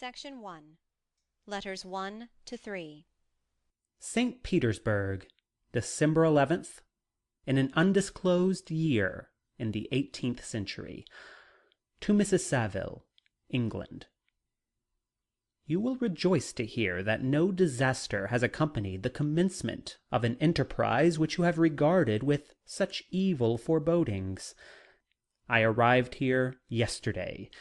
Section 1. Letters 1 to 3. St. Petersburg, December 11th, in an undisclosed year in the 18th century. To Mrs. Saville, England. You will rejoice to hear that no disaster has accompanied the commencement of an enterprise which you have regarded with such evil forebodings. I arrived here yesterday,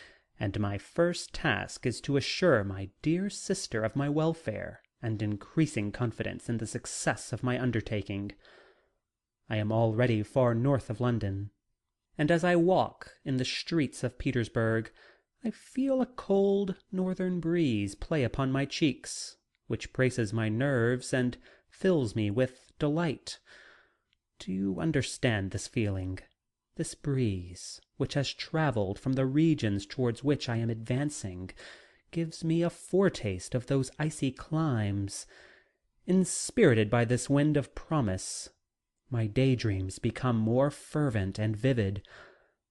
and my first task is to assure my dear sister of my welfare and increasing confidence in the success of my undertaking. I am already far north of London, and as I walk in the streets of Petersburg, I feel a cold northern breeze play upon my cheeks, which braces my nerves and fills me with delight. Do you understand this feeling? This breeze, which has travelled from the regions towards which I am advancing, gives me a foretaste of those icy climes. Inspirited by this wind of promise, my daydreams become more fervent and vivid.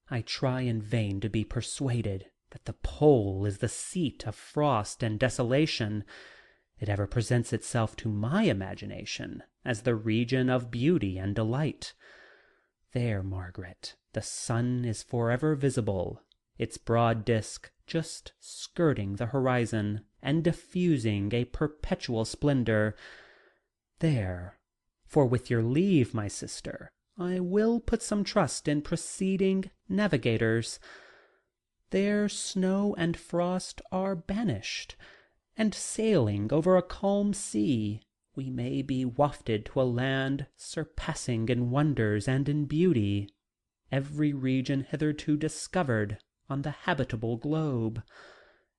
I try in vain to be persuaded that the pole is the seat of frost and desolation. It ever presents itself to my imagination as the region of beauty and delight. There, Margaret, the sun is forever visible, its broad disk just skirting the horizon and diffusing a perpetual splendor. There, for with your leave, my sister, I will put some trust in preceding navigators. There snow and frost are banished, and sailing over a calm sea, we may be wafted to a land surpassing in wonders and in beauty every region hitherto discovered on the habitable globe.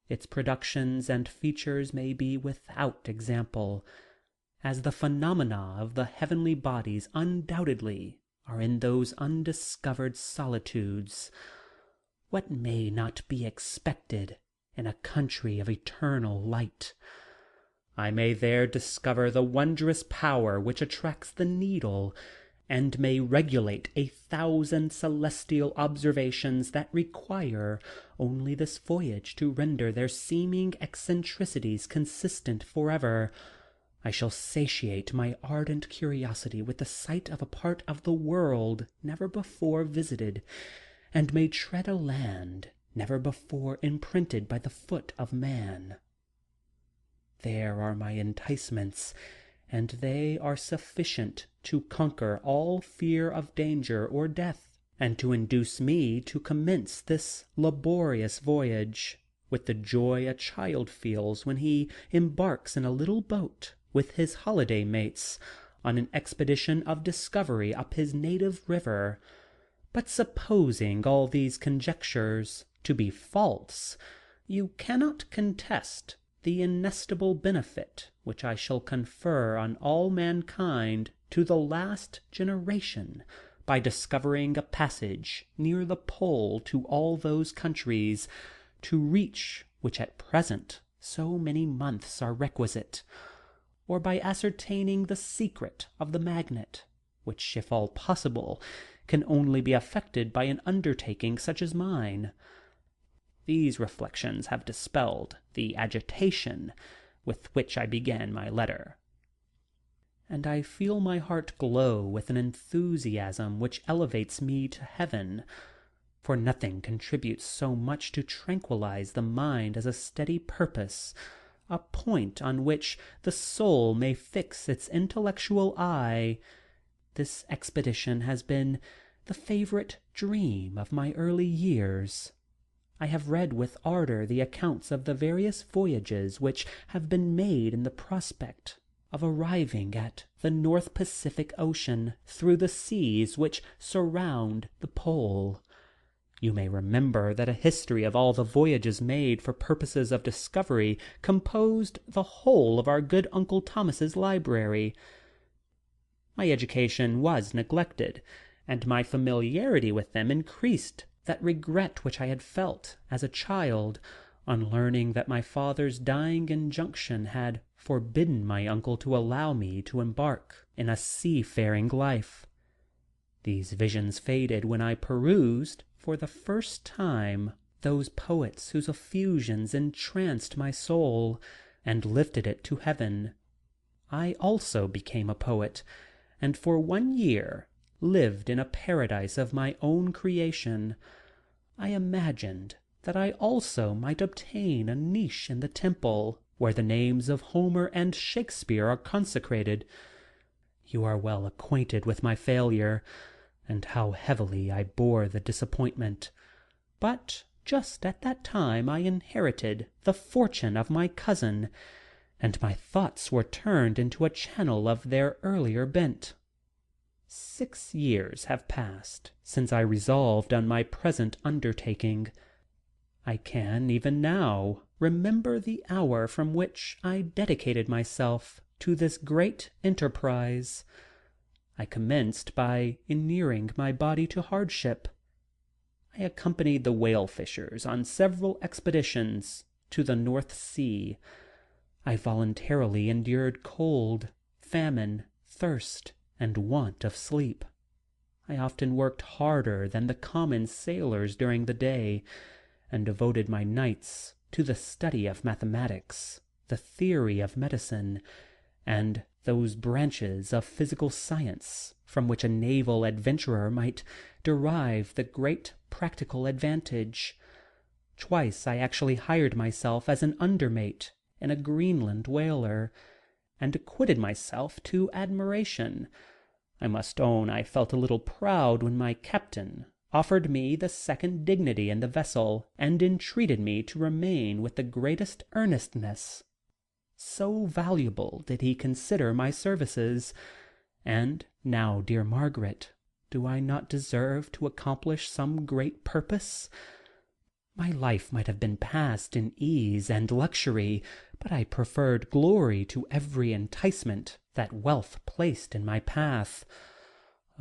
Its productions and features may be without example, as the phenomena of the heavenly bodies undoubtedly are in those undiscovered solitudes. What may not be expected in a country of eternal light? I may there discover the wondrous power which attracts the needle, and may regulate 1,000 celestial observations that require only this voyage to render their seeming eccentricities consistent forever. I shall satiate my ardent curiosity with the sight of a part of the world never before visited, and may tread a land never before imprinted by the foot of man. There are my enticements, and they are sufficient to conquer all fear of danger or death, and to induce me to commence this laborious voyage with the joy a child feels when he embarks in a little boat with his holiday mates on an expedition of discovery up his native river. But supposing all these conjectures to be false, you cannot contest the inestimable benefit which I shall confer on all mankind to the last generation by discovering a passage near the pole to all those countries, to reach which at present so many months are requisite, or by ascertaining the secret of the magnet, which, if all possible, can only be effected by an undertaking such as mine. These reflections have dispelled the agitation with which I began my letter, and I feel my heart glow with an enthusiasm which elevates me to heaven, for nothing contributes so much to tranquillize the mind as a steady purpose, a point on which the soul may fix its intellectual eye. This expedition has been the favorite dream of my early years. I have read with ardor the accounts of the various voyages which have been made in the prospect of arriving at the North Pacific Ocean through the seas which surround the pole. You may remember that a history of all the voyages made for purposes of discovery composed the whole of our good Uncle Thomas's library. My education was neglected, and my familiarity with them increased that regret which I had felt as a child on learning that my father's dying injunction had forbidden my uncle to allow me to embark in a seafaring life. These visions faded when I perused for the first time those poets whose effusions entranced my soul and lifted it to heaven. I also became a poet, and for 1 year lived in a paradise of my own creation. I imagined that I also might obtain a niche in the temple where the names of Homer and Shakespeare are consecrated. You are well acquainted with my failure, and how heavily I bore the disappointment. But just at that time I inherited the fortune of my cousin, and my thoughts were turned into a channel of their earlier bent. 6 years have passed since I resolved on my present undertaking. I can, even now, remember the hour from which I dedicated myself to this great enterprise. I commenced by inuring my body to hardship. I accompanied the whale fishers on several expeditions to the North Sea. I voluntarily endured cold, famine, thirst, and want of sleep. I often worked harder than the common sailors during the day, and devoted my nights to the study of mathematics, the theory of medicine, and those branches of physical science from which a naval adventurer might derive the great practical advantage. Twice I actually hired myself as an undermate in a Greenland whaler, and acquitted myself to admiration. I must own I felt a little proud when my captain offered me the second dignity in the vessel, and entreated me to remain with the greatest earnestness. So valuable did he consider my services. And now, dear Margaret, do I not deserve to accomplish some great purpose? My life might have been passed in ease and luxury, but I preferred glory to every enticement that wealth placed in my path.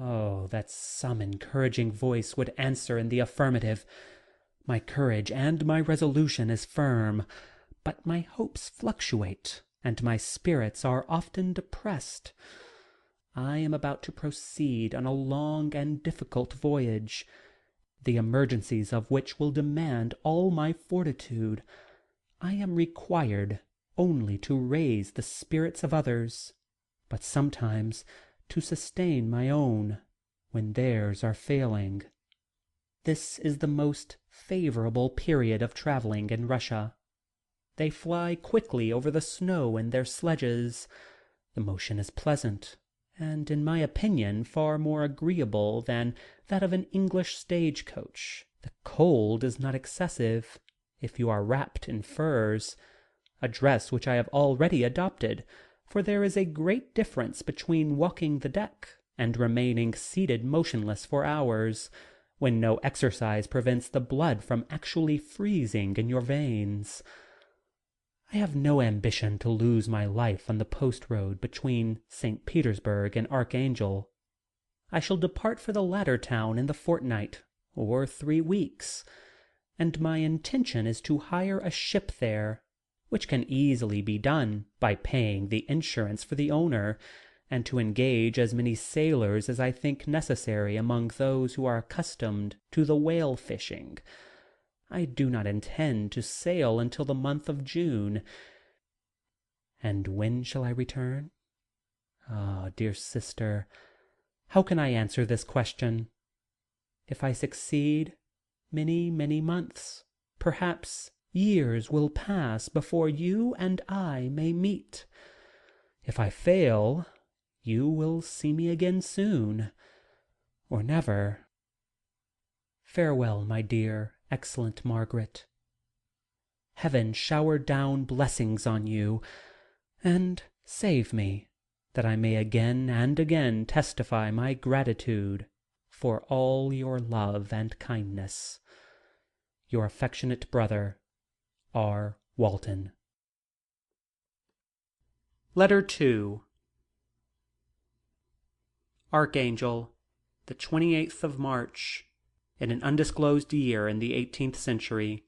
Oh, that some encouraging voice would answer in the affirmative! My courage and my resolution is firm, but my hopes fluctuate, and my spirits are often depressed. I am about to proceed on a long and difficult voyage, the emergencies of which will demand all my fortitude. I am required only to raise the spirits of others, but sometimes to sustain my own when theirs are failing. This is the most favorable period of traveling in Russia. They fly quickly over the snow in their sledges. The motion is pleasant, and in my opinion far more agreeable than that of an English stage-coach. The cold is not excessive, if you are wrapped in furs, a dress which I have already adopted, for there is a great difference between walking the deck and remaining seated motionless for hours, when no exercise prevents the blood from actually freezing in your veins. I have no ambition to lose my life on the post-road between St. Petersburg and Archangel. I shall depart for the latter town in the fortnight, or 3 weeks, and my intention is to hire a ship there, which can easily be done by paying the insurance for the owner, and to engage as many sailors as I think necessary among those who are accustomed to the whale fishing. I do not intend to sail until the month of June. And when shall I return? Ah, dear sister, how can I answer this question? If I succeed, many, many months, perhaps years, will pass before you and I may meet. If I fail, you will see me again soon, or never. Farewell, my dear, excellent Margaret. Heaven shower down blessings on you, and save me, that I may again and again testify my gratitude for all your love and kindness. Your affectionate brother, R. Walton. Letter 2. Archangel, the 28th of March, in an undisclosed year in the 18th century.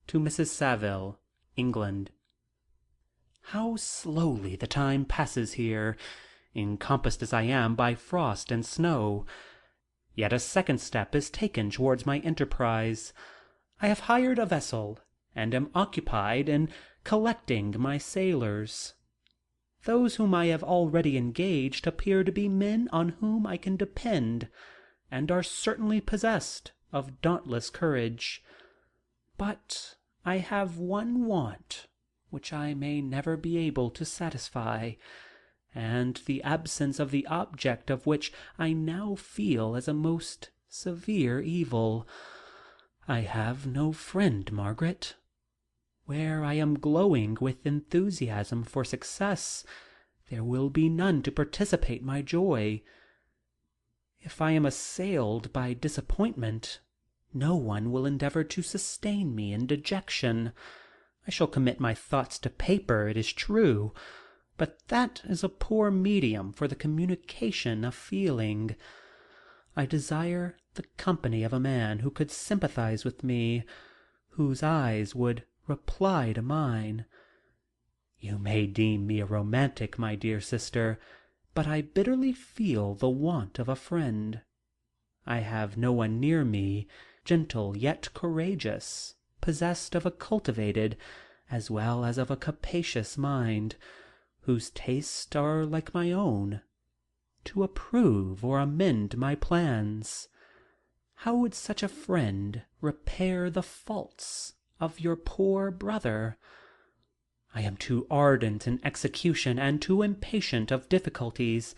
To Mrs. Saville, England. How slowly the time passes here, encompassed as I am by frost and snow! Yet a second step is taken towards my enterprise. I have hired a vessel, and am occupied in collecting my sailors. Those whom I have already engaged appear to be men on whom I can depend, and are certainly possessed of dauntless courage. But I have one want which I may never be able to satisfy, and the absence of the object of which I now feel as a most severe evil. I have no friend, Margaret. Where I am glowing with enthusiasm for success, there will be none to participate my joy. If I am assailed by disappointment, no one will endeavour to sustain me in dejection. I shall commit my thoughts to paper, it is true, but that is a poor medium for the communication of feeling. I desire the company of a man who could sympathize with me, whose eyes would reply to mine. You may deem me a romantic, my dear sister, but I bitterly feel the want of a friend. I have no one near me, gentle yet courageous, possessed of a cultivated as well as of a capacious mind, whose tastes are like my own, to approve or amend my plans. How would such a friend repair the faults of your poor brother? I am too ardent in execution and too impatient of difficulties,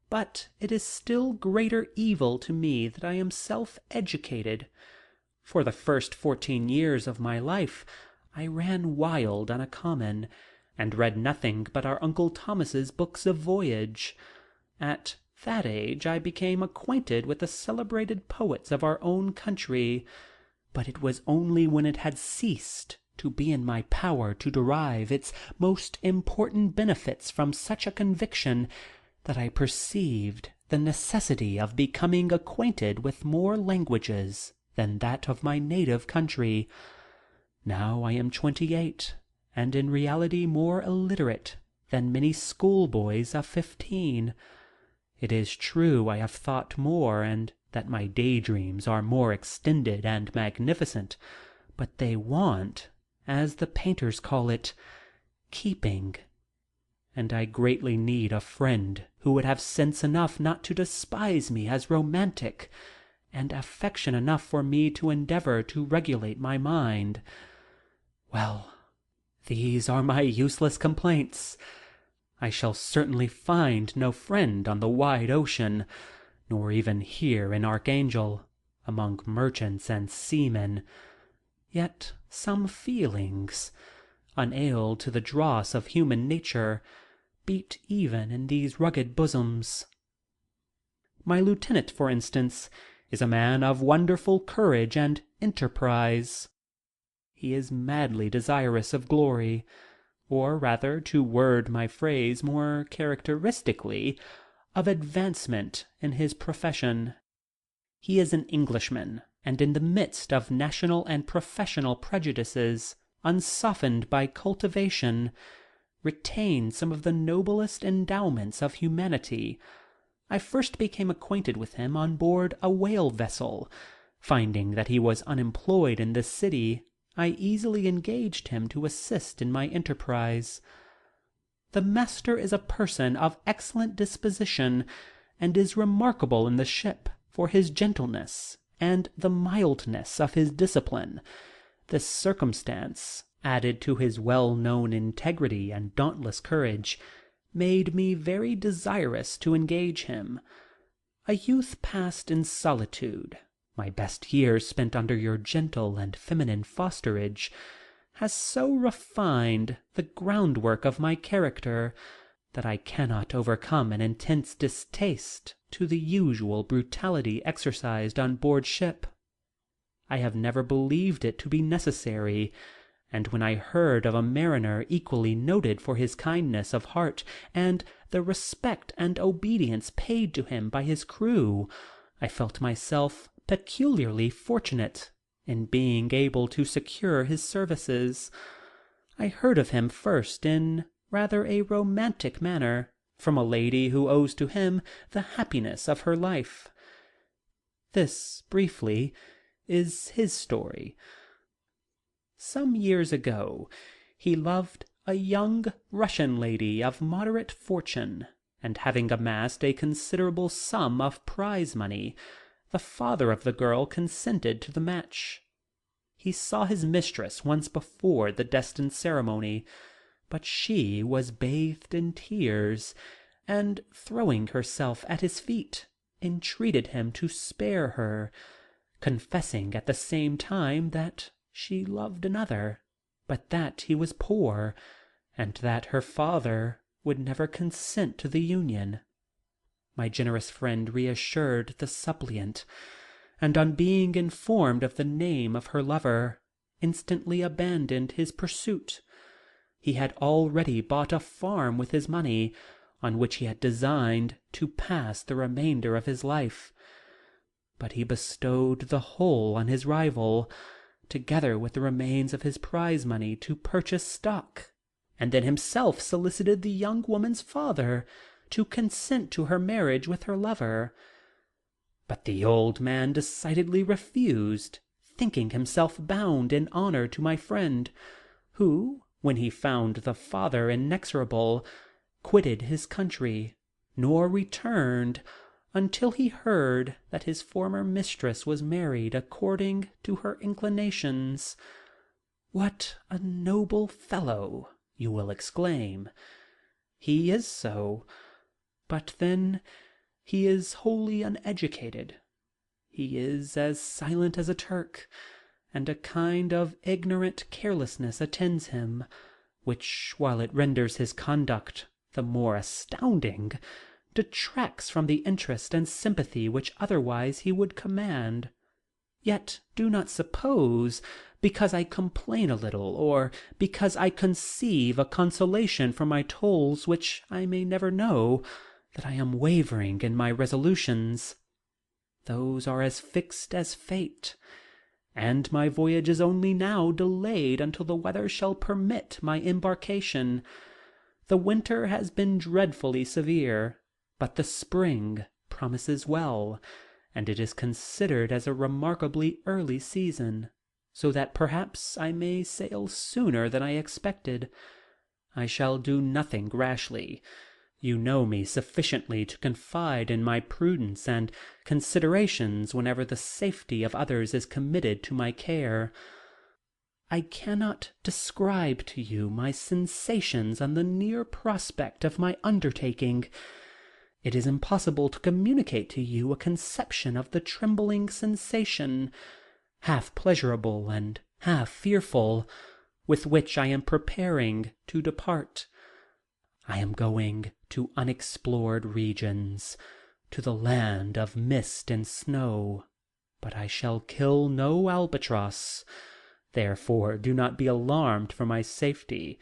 but it is still greater evil to me that I am self-educated. For the first 14 years of my life I ran wild on a common, and read nothing but our Uncle Thomas's books of voyage. At that age I became acquainted with the celebrated poets of our own country, but it was only when it had ceased to be in my power to derive its most important benefits from such a conviction that I perceived the necessity of becoming acquainted with more languages than that of my native country. Now I am 28, and in reality more illiterate than many schoolboys of 15. It is true I have thought more, and that my daydreams are more extended and magnificent, but they want, as the painters call it, keeping, and I greatly need a friend who would have sense enough not to despise me as romantic, and affection enough for me to endeavour to regulate my mind. Well, these are my useless complaints. I shall certainly find no friend on the wide ocean, nor even here in Archangel, among merchants and seamen. Yet some feelings, unailed to the dross of human nature, beat even in these rugged bosoms. My lieutenant, for instance, is a man of wonderful courage and enterprise. He is madly desirous of glory, or rather, to word my phrase more characteristically, of advancement in his profession. He is an Englishman, and in the midst of national and professional prejudices, unsoftened by cultivation, retains some of the noblest endowments of humanity. I first became acquainted with him on board a whale vessel. Finding that he was unemployed in this city, I easily engaged him to assist in my enterprise. The master is a person of excellent disposition, and is remarkable in the ship for his gentleness and the mildness of his discipline. This circumstance, added to his well-known integrity and dauntless courage, made me very desirous to engage him. A youth passed in solitude, my best years spent under your gentle and feminine fosterage, has so refined the groundwork of my character that I cannot overcome an intense distaste to the usual brutality exercised on board ship. I have never believed it to be necessary, and when I heard of a mariner equally noted for his kindness of heart and the respect and obedience paid to him by his crew, I felt myself peculiarly fortunate in being able to secure his services. I heard of him first in rather a romantic manner, from a lady who owes to him the happiness of her life. This, briefly, is his story. Some years ago he loved a young Russian lady of moderate fortune, and having amassed a considerable sum of prize money, the father of the girl consented to the match. He saw his mistress once before the destined ceremony, but she was bathed in tears, and, throwing herself at his feet, entreated him to spare her, confessing at the same time that she loved another, but that he was poor, and that her father would never consent to the union. My generous friend reassured the suppliant, and on being informed of the name of her lover, instantly abandoned his pursuit. He had already bought a farm with his money, on which he had designed to pass the remainder of his life, but he bestowed the whole on his rival, together with the remains of his prize money, to purchase stock, and then himself solicited the young woman's father to consent to her marriage with her lover. But the old man decidedly refused, thinking himself bound in honour to my friend, who, when he found the father inexorable, quitted his country, nor returned until he heard that his former mistress was married according to her inclinations. What a noble fellow, you will exclaim. He is so, but then he is wholly uneducated. He is as silent as a Turk, and a kind of ignorant carelessness attends him, which, while it renders his conduct the more astounding, detracts from the interest and sympathy which otherwise he would command. Yet do not suppose, because I complain a little, or because I conceive a consolation for my tolls which I may never know, that I am wavering in my resolutions. Those are as fixed as fate, and my voyage is only now delayed until the weather shall permit my embarkation. The winter has been dreadfully severe, but the spring promises well, and it is considered as a remarkably early season, so that perhaps I may sail sooner than I expected. I shall do nothing rashly. You know me sufficiently to confide in my prudence and considerations whenever the safety of others is committed to my care. I cannot describe to you my sensations on the near prospect of my undertaking. It is impossible to communicate to you a conception of the trembling sensation, half pleasurable and half fearful, with which I am preparing to depart. I am going to unexplored regions, to the land of mist and snow, but I shall kill no albatross. Therefore do not be alarmed for my safety,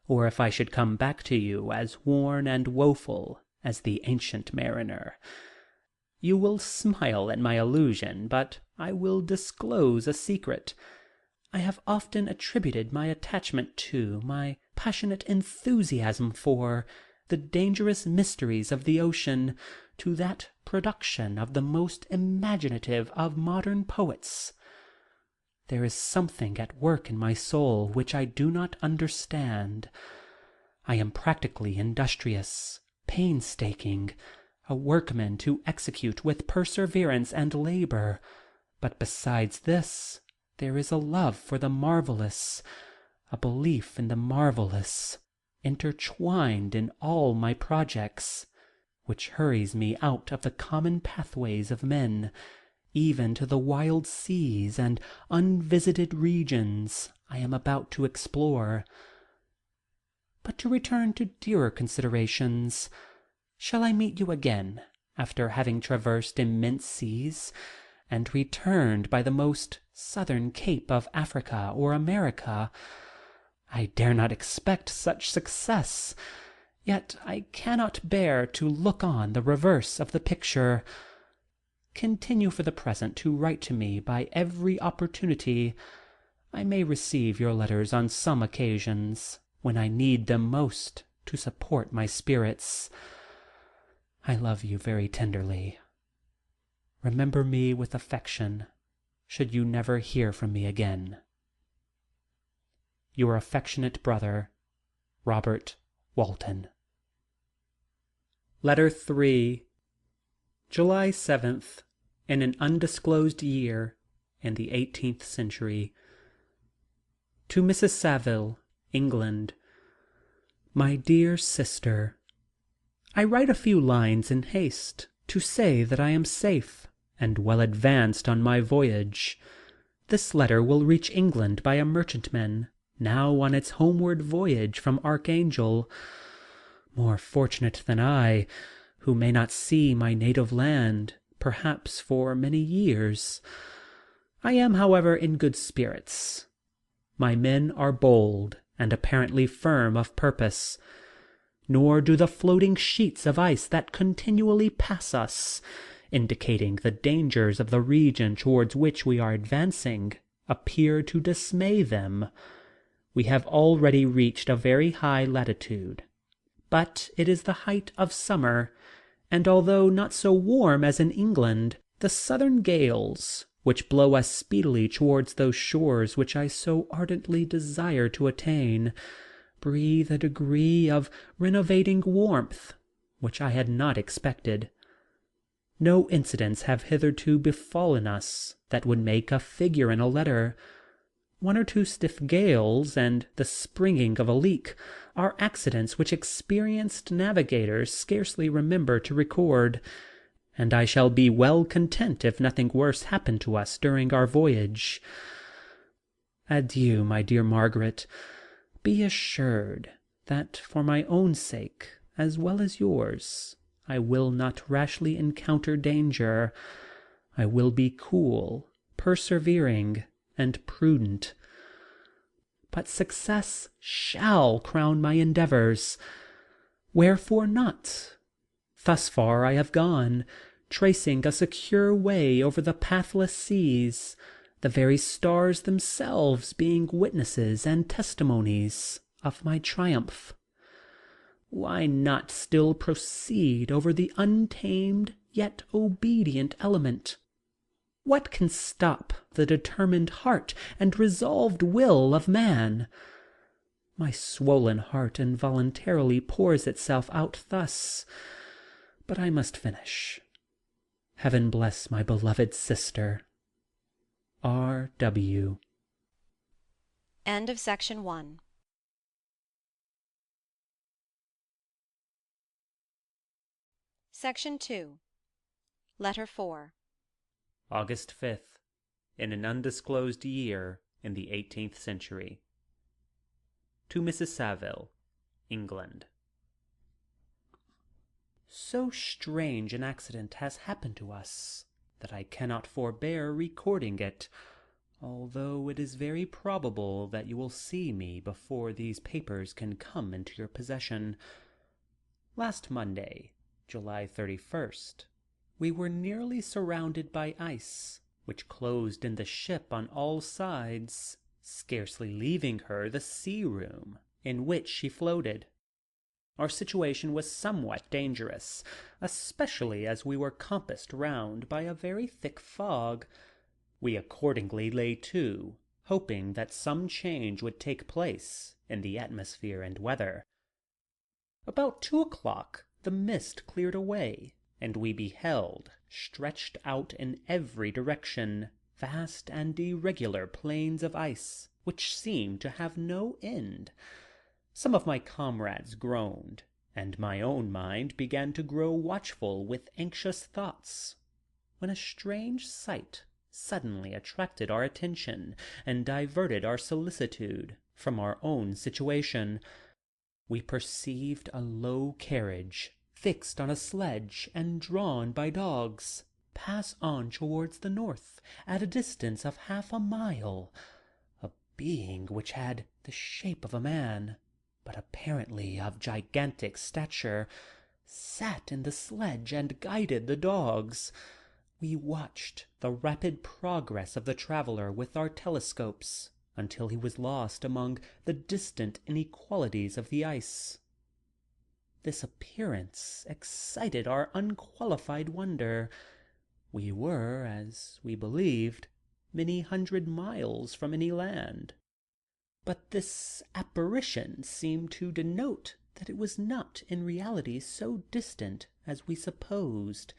or if I should come back to you as worn and woeful as the ancient mariner. You will smile at my allusion, but I will disclose a secret. I have often attributed my attachment to, my passionate enthusiasm for, the dangerous mysteries of the ocean, to that production of the most imaginative of modern poets. There is something at work in my soul which I do not understand. I am practically industrious, painstaking, a workman to execute with perseverance and labour, but besides this there is a love for the marvellous, a belief in the marvellous, intertwined in all my projects, which hurries me out of the common pathways of men, even to the wild seas and unvisited regions I am about to explore. But to return to dearer considerations, shall I meet you again, after having traversed immense seas, and returned by the most southern cape of Africa or America? I dare not expect such success, yet I cannot bear to look on the reverse of the picture. Continue for the present to write to me by every opportunity. I may receive your letters on some occasions, when I need them most to support my spirits. I love you very tenderly. Remember me with affection, should you never hear from me again. Your affectionate brother, Robert Walton. Letter 3. July 7th, in an undisclosed year, in the 18th century. To Mrs. Saville, England. My dear sister, I write a few lines in haste to say that I am safe and well advanced on my voyage. This letter will reach England by a merchantman now on its homeward voyage from Archangel, more fortunate than I, who may not see my native land, perhaps for many years. I am, however, in good spirits. My men are bold and apparently firm of purpose, nor do the floating sheets of ice that continually pass us, indicating the dangers of the region towards which we are advancing, appear to dismay them. We have already reached a very high latitude, but it is the height of summer, and although not so warm as in England, the southern gales, which blow us speedily towards those shores which I so ardently desire to attain, breathe a degree of renovating warmth which I had not expected. No incidents have hitherto befallen us that would make a figure in a letter. One or two stiff gales and the springing of a leak are accidents which experienced navigators scarcely remember to record, and I shall be well content if nothing worse happen to us during our voyage. Adieu, my dear Margaret. Be assured that for my own sake, as well as yours, I will not rashly encounter danger. I will be cool, persevering, and prudent. But success shall crown my endeavours. Wherefore not? Thus far I have gone, tracing a secure way over the pathless seas, the very stars themselves being witnesses and testimonies of my triumph. Why not still proceed over the untamed yet obedient element? What can stop the determined heart and resolved will of man? My swollen heart involuntarily pours itself out thus, but I must finish. Heaven bless my beloved sister. R.W. End of section 1. Section 2. Letter 4. August 5th, in an undisclosed year in the 18th century. To Mrs. Saville, England. So strange an accident has happened to us that I cannot forbear recording it, although it is very probable that you will see me before these papers can come into your possession. Last Monday, July 31st, we were nearly surrounded by ice, which closed in the ship on all sides, scarcely leaving her the sea-room in which she floated. Our situation was somewhat dangerous, especially as we were compassed round by a very thick fog. We accordingly lay to, hoping that some change would take place in the atmosphere and weather. About 2 o'clock the mist cleared away, and we beheld, stretched out in every direction, vast and irregular plains of ice, which seemed to have no end. Some of my comrades groaned, and my own mind began to grow watchful with anxious thoughts, when a strange sight suddenly attracted our attention and diverted our solicitude from our own situation. We perceived a low carriage, fixed on a sledge and drawn by dogs, pass on towards the north at a distance of 1/2 mile. A being which had the shape of a man, but apparently of gigantic stature, sat in the sledge and guided the dogs. We watched the rapid progress of the traveller with our telescopes until he was lost among the distant inequalities of the ice. This appearance excited our unqualified wonder. We were, as we believed, many hundred miles from any land. But this apparition seemed to denote that it was not in reality so distant as we supposed.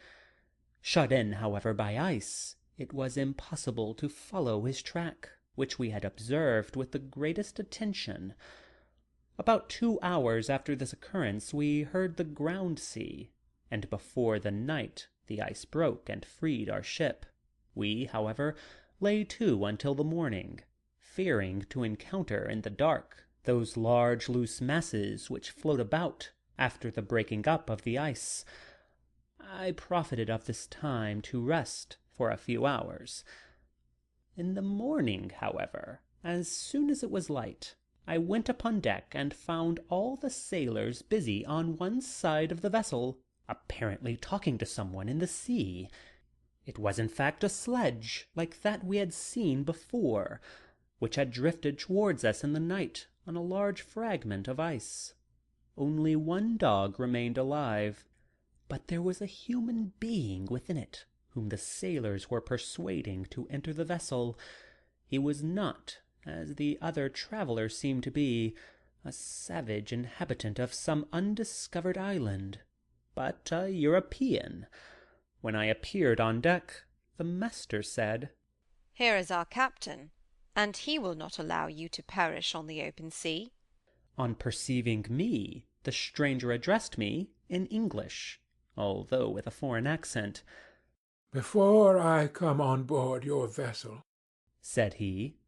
Shut in, however, by ice, it was impossible to follow his track, which we had observed with the greatest attention. About 2 hours after this occurrence we heard the ground sea, and before the night the ice broke and freed our ship. We, however, lay to until the morning, fearing to encounter in the dark those large loose masses which float about after the breaking up of the ice. I profited of this time to rest for a few hours. In the morning, however, as soon as it was light, I went upon deck and found all the sailors busy on one side of the vessel, apparently talking to someone in the sea. It was in fact a sledge, like that we had seen before, which had drifted towards us in the night on a large fragment of ice. Only one dog remained alive, but there was a human being within it whom the sailors were persuading to enter the vessel. He was not, as the other travellers seemed to be, a savage inhabitant of some undiscovered island, but a European. When I appeared on deck, the master said, "Here is our captain, and he will not allow you to perish on the open sea." On perceiving me, the stranger addressed me in English, although with a foreign accent. "Before I come on board your vessel," said he,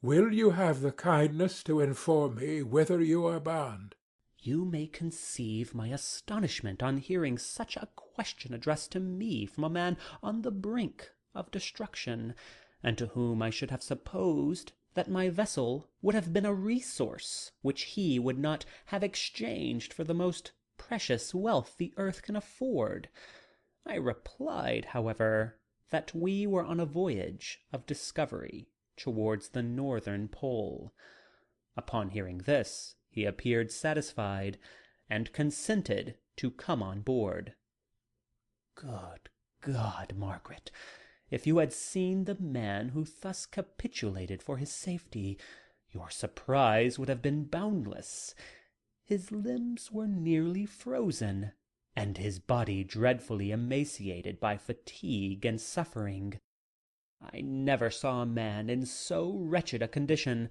"will you have the kindness to inform me whither you are bound?" You may conceive my astonishment on hearing such a question addressed to me from a man on the brink of destruction, and to whom I should have supposed that my vessel would have been a resource which he would not have exchanged for the most precious wealth the earth can afford. I replied, however, that we were on a voyage of discovery towards the northern pole. Upon hearing this, he appeared satisfied, and consented to come on board. Good God, Margaret, if you had seen the man who thus capitulated for his safety, your surprise would have been boundless. His limbs were nearly frozen, and his body dreadfully emaciated by fatigue and suffering. I never saw a man in so wretched a condition.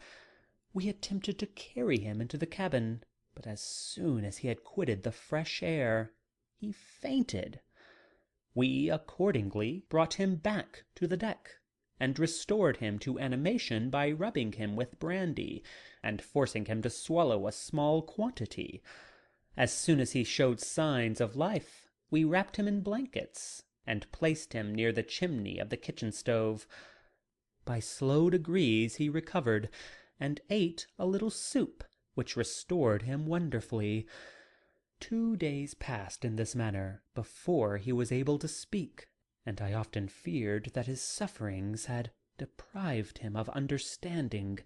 We attempted to carry him into the cabin, but as soon as he had quitted the fresh air, he fainted. We accordingly brought him back to the deck, and restored him to animation by rubbing him with brandy, and forcing him to swallow a small quantity. As soon as he showed signs of life, we wrapped him in blankets, and placed him near the chimney of the kitchen stove. By slow degrees he recovered, and ate a little soup, which restored him wonderfully. 2 days passed in this manner before he was able to speak, and I often feared that his sufferings had deprived him of understanding.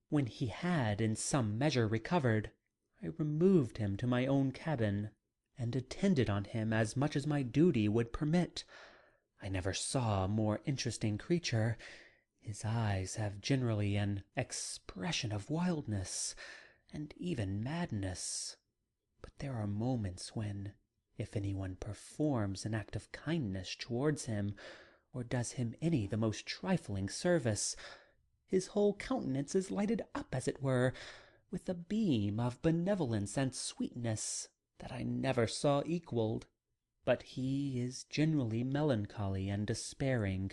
When he had in some measure recovered, I removed him to my own cabin, and attended on him as much as my duty would permit. I never saw a more interesting creature. His eyes have generally an expression of wildness, and even madness. But there are moments when, if anyone performs an act of kindness towards him, or does him any the most trifling service, his whole countenance is lighted up, as it were, with a beam of benevolence and sweetness that I never saw equalled. But he is generally melancholy and despairing,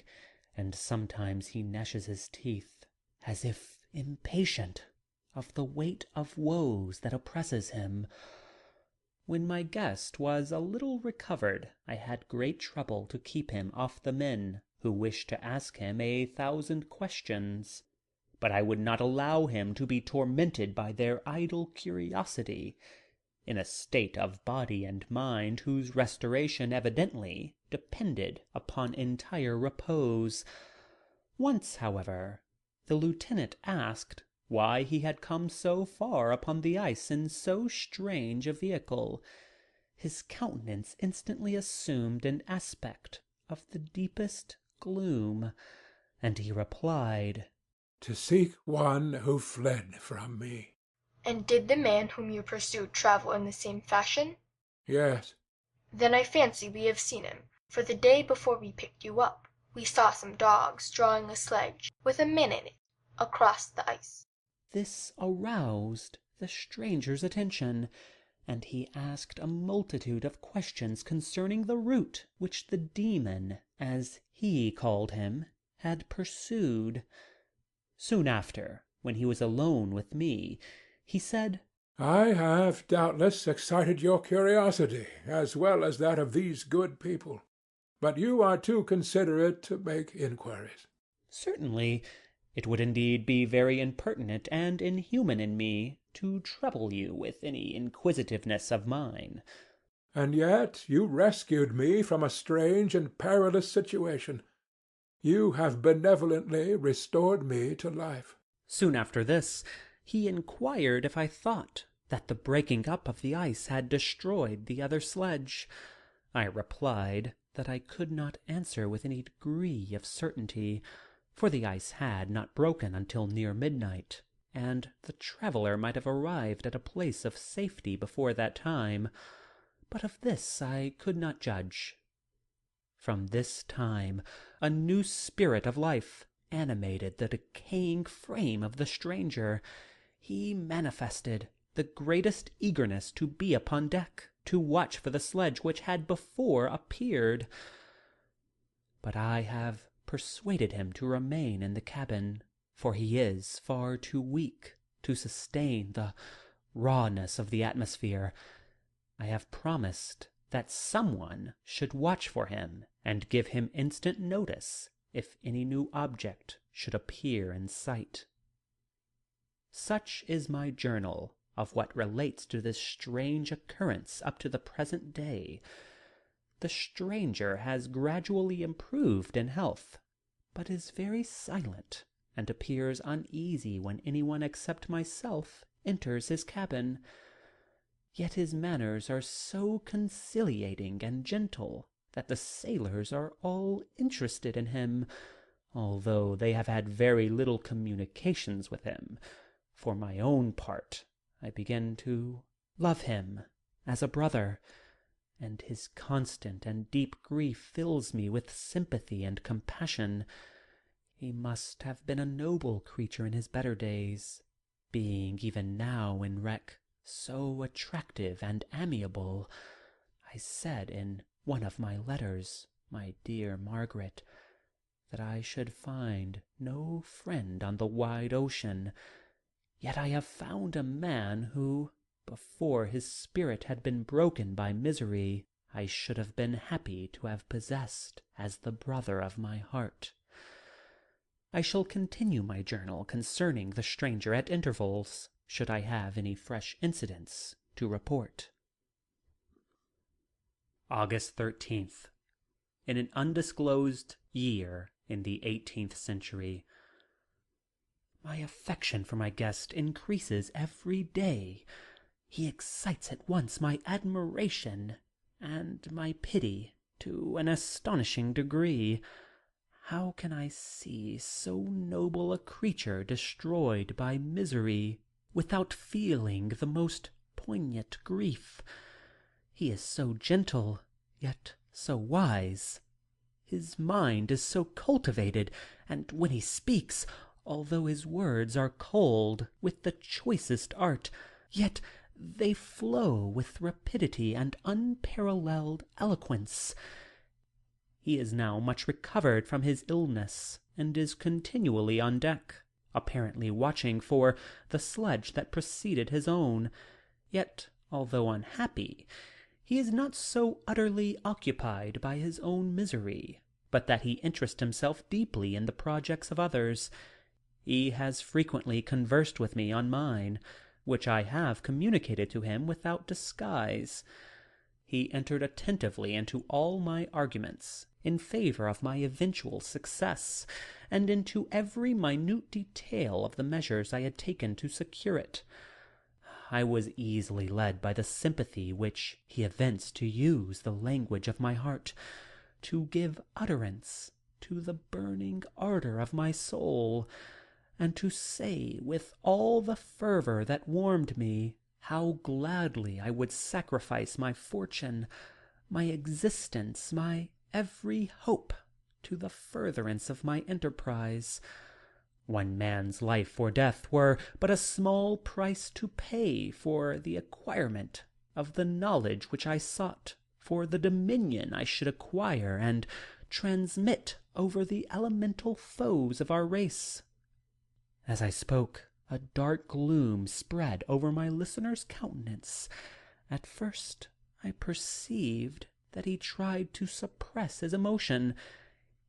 and sometimes he gnashes his teeth, as if impatient of the weight of woes that oppresses him. When my guest was a little recovered, I had great trouble to keep him off the men, who wished to ask him 1,000 questions. But I would not allow him to be tormented by their idle curiosity. In a state of body and mind whose restoration evidently depended upon entire repose. Once, however, the lieutenant asked why he had come so far upon the ice in so strange a vehicle. His countenance instantly assumed an aspect of the deepest gloom, and he replied, to seek one who fled from me. And did the man whom you pursued travel in the same fashion? Yes. Then I fancy we have seen him, for the day before we picked you up, we saw some dogs drawing a sledge with a man in it across the ice. This aroused the stranger's attention, and he asked a multitude of questions concerning the route which the demon, as he called him, had pursued. Soon after, when he was alone with me, he said, I have doubtless excited your curiosity, as well as that of these good people. But you are too considerate to make inquiries. Certainly, it would indeed be very impertinent and inhuman in me to trouble you with any inquisitiveness of mine. And yet you rescued me from a strange and perilous situation. You have benevolently restored me to life. Soon after this, he inquired if I thought that the breaking up of the ice had destroyed the other sledge. I replied that I could not answer with any degree of certainty, for the ice had not broken until near midnight, and the traveller might have arrived at a place of safety before that time, but of this I could not judge. From this time a new spirit of life animated the decaying frame of the stranger. He manifested the greatest eagerness to be upon deck, to watch for the sledge which had before appeared. But I have persuaded him to remain in the cabin, for he is far too weak to sustain the rawness of the atmosphere. I have promised that someone should watch for him and give him instant notice if any new object should appear in sight. Such is my journal of what relates to this strange occurrence up to the present day. The stranger has gradually improved in health, but is very silent, and appears uneasy when anyone except myself enters his cabin. Yet his manners are so conciliating and gentle that the sailors are all interested in him, although they have had very little communications with him. For my own part, I begin to love him as a brother, and his constant and deep grief fills me with sympathy and compassion. He must have been a noble creature in his better days, being even now in wreck so attractive and amiable. I said in one of my letters, my dear Margaret, that I should find no friend on the wide ocean. Yet I have found a man who, before his spirit had been broken by misery, I should have been happy to have possessed as the brother of my heart. I shall continue my journal concerning the stranger at intervals, should I have any fresh incidents to report. August 13th. In an undisclosed year in the 18th century. My affection for my guest increases every day. He excites at once my admiration and my pity to an astonishing degree. How can I see so noble a creature destroyed by misery without feeling the most poignant grief? He is so gentle, yet so wise. His mind is so cultivated, and when he speaks, although his words are cold with the choicest art, yet they flow with rapidity and unparalleled eloquence. He is now much recovered from his illness, and is continually on deck, apparently watching for the sledge that preceded his own. Yet, although unhappy, he is not so utterly occupied by his own misery, but that he interests himself deeply in the projects of others. He has frequently conversed with me on mine, which I have communicated to him without disguise. He entered attentively into all my arguments in favor of my eventual success, and into every minute detail of the measures I had taken to secure it. I was easily led by the sympathy which he evinced to use the language of my heart, to give utterance to the burning ardor of my soul. and to say with all the fervor that warmed me how gladly I would sacrifice my fortune, my existence, my every hope, to the furtherance of my enterprise. One man's life or death were but a small price to pay for the acquirement of the knowledge which I sought, for the dominion I should acquire and transmit over the elemental foes of our race. As I spoke, a dark gloom spread over my listener's countenance. At first I perceived that he tried to suppress his emotion.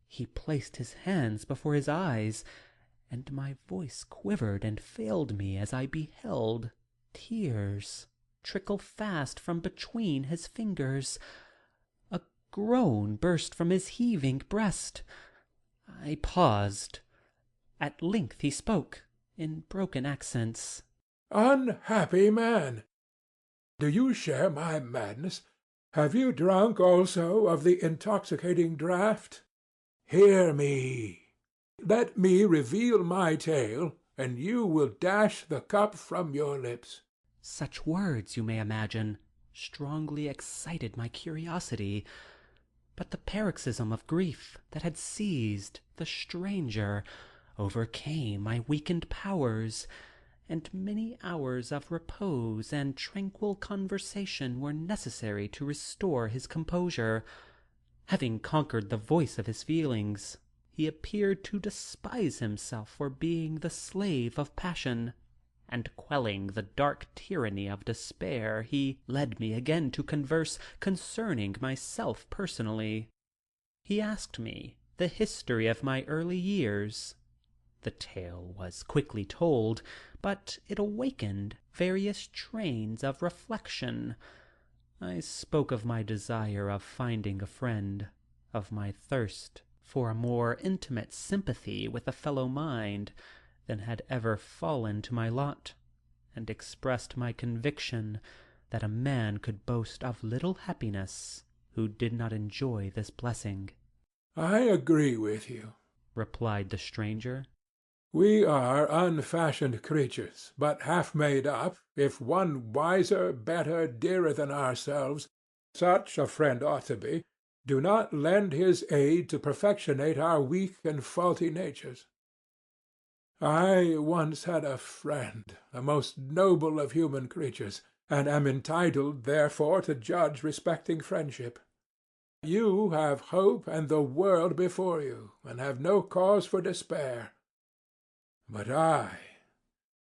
He placed his hands before his eyes, and my voice quivered and failed me as I beheld tears trickle fast from between his fingers. A groan burst from his heaving breast. I paused. At length he spoke, in broken accents. "Unhappy man! Do you share my madness? Have you drunk also of the intoxicating draught? Hear me. Let me reveal my tale, and you will dash the cup from your lips." Such words, you may imagine, strongly excited my curiosity, but the paroxysm of grief that had seized the stranger overcame my weakened powers, and many hours of repose and tranquil conversation were necessary to restore his composure. Having conquered the voice of his feelings, he appeared to despise himself for being the slave of passion, and quelling the dark tyranny of despair, he led me again to converse concerning myself personally. He asked me the history of my early years. The tale was quickly told, but it awakened various trains of reflection. I spoke of my desire of finding a friend, of my thirst for a more intimate sympathy with a fellow mind than had ever fallen to my lot, and expressed my conviction that a man could boast of little happiness who did not enjoy this blessing. "I agree with you," replied the stranger. "We are unfashioned creatures, but half made up, if one wiser, better, dearer than ourselves, such a friend ought to be, do not lend his aid to perfectionate our weak and faulty natures. I once had a friend, the most noble of human creatures, and am entitled, therefore, to judge respecting friendship. You have hope and the world before you, and have no cause for despair. But I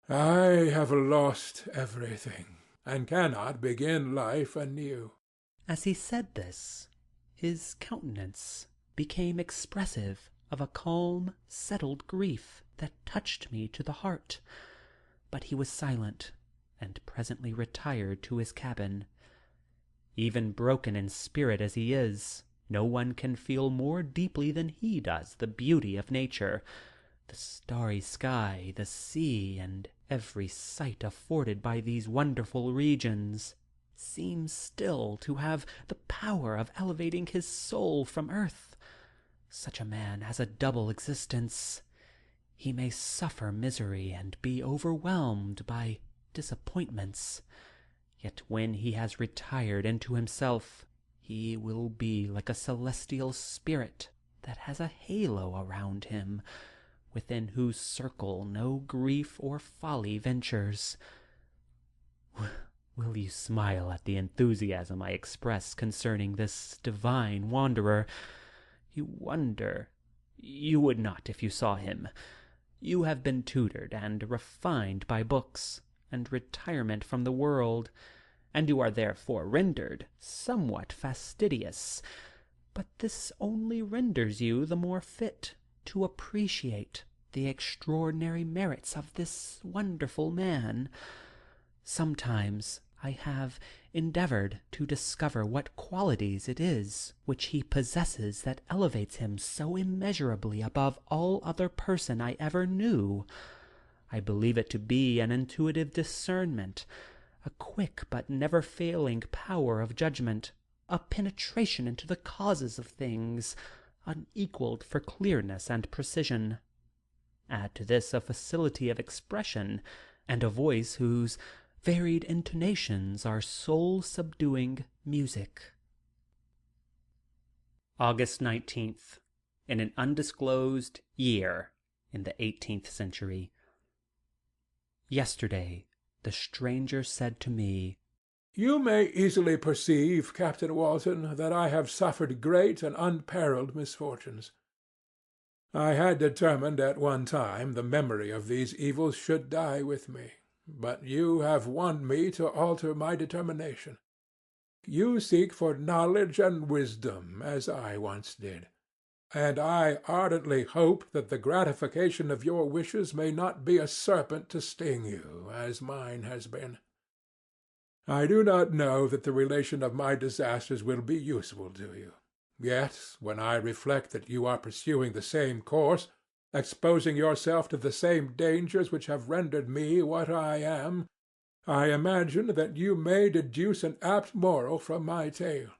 have lost everything, and cannot begin life anew." As he said this, his countenance became expressive of a calm, settled grief that touched me to the heart. But he was silent, and presently retired to his cabin. Even broken in spirit as he is, no one can feel more deeply than he does the beauty of nature. The starry sky, the sea, and every sight afforded by these wonderful regions seems still to have the power of elevating his soul from earth. Such a man has a double existence. He may suffer misery and be overwhelmed by disappointments, yet when he has retired into himself, he will be like a celestial spirit that has a halo around him, within whose circle no grief or folly ventures. Will you smile at the enthusiasm I express concerning this divine wanderer? You wonder. You would not if you saw him. You have been tutored and refined by books and retirement from the world, and you are therefore rendered somewhat fastidious. But this only renders you the more fit to appreciate the extraordinary merits of this wonderful man. Sometimes I have endeavored to discover what qualities it is which he possesses that elevates him so immeasurably above all other person I ever knew. I believe it to be an intuitive discernment, a quick but never failing power of judgment, a penetration into the causes of things, unequalled for clearness and precision. Add to this a facility of expression, and a voice whose varied intonations are soul-subduing music. August 19th, in an undisclosed year in the 18th century. Yesterday the stranger said to me, "You may easily perceive, Captain Walton, that I have suffered great and unparalleled misfortunes. I had determined at one time the memory of these evils should die with me, but you have won me to alter my determination. You seek for knowledge and wisdom, as I once did, and I ardently hope that the gratification of your wishes may not be a serpent to sting you, as mine has been. I do not know that the relation of my disasters will be useful to you. Yet, when I reflect that you are pursuing the same course, exposing yourself to the same dangers which have rendered me what I am, I imagine that you may deduce an apt moral from my tale,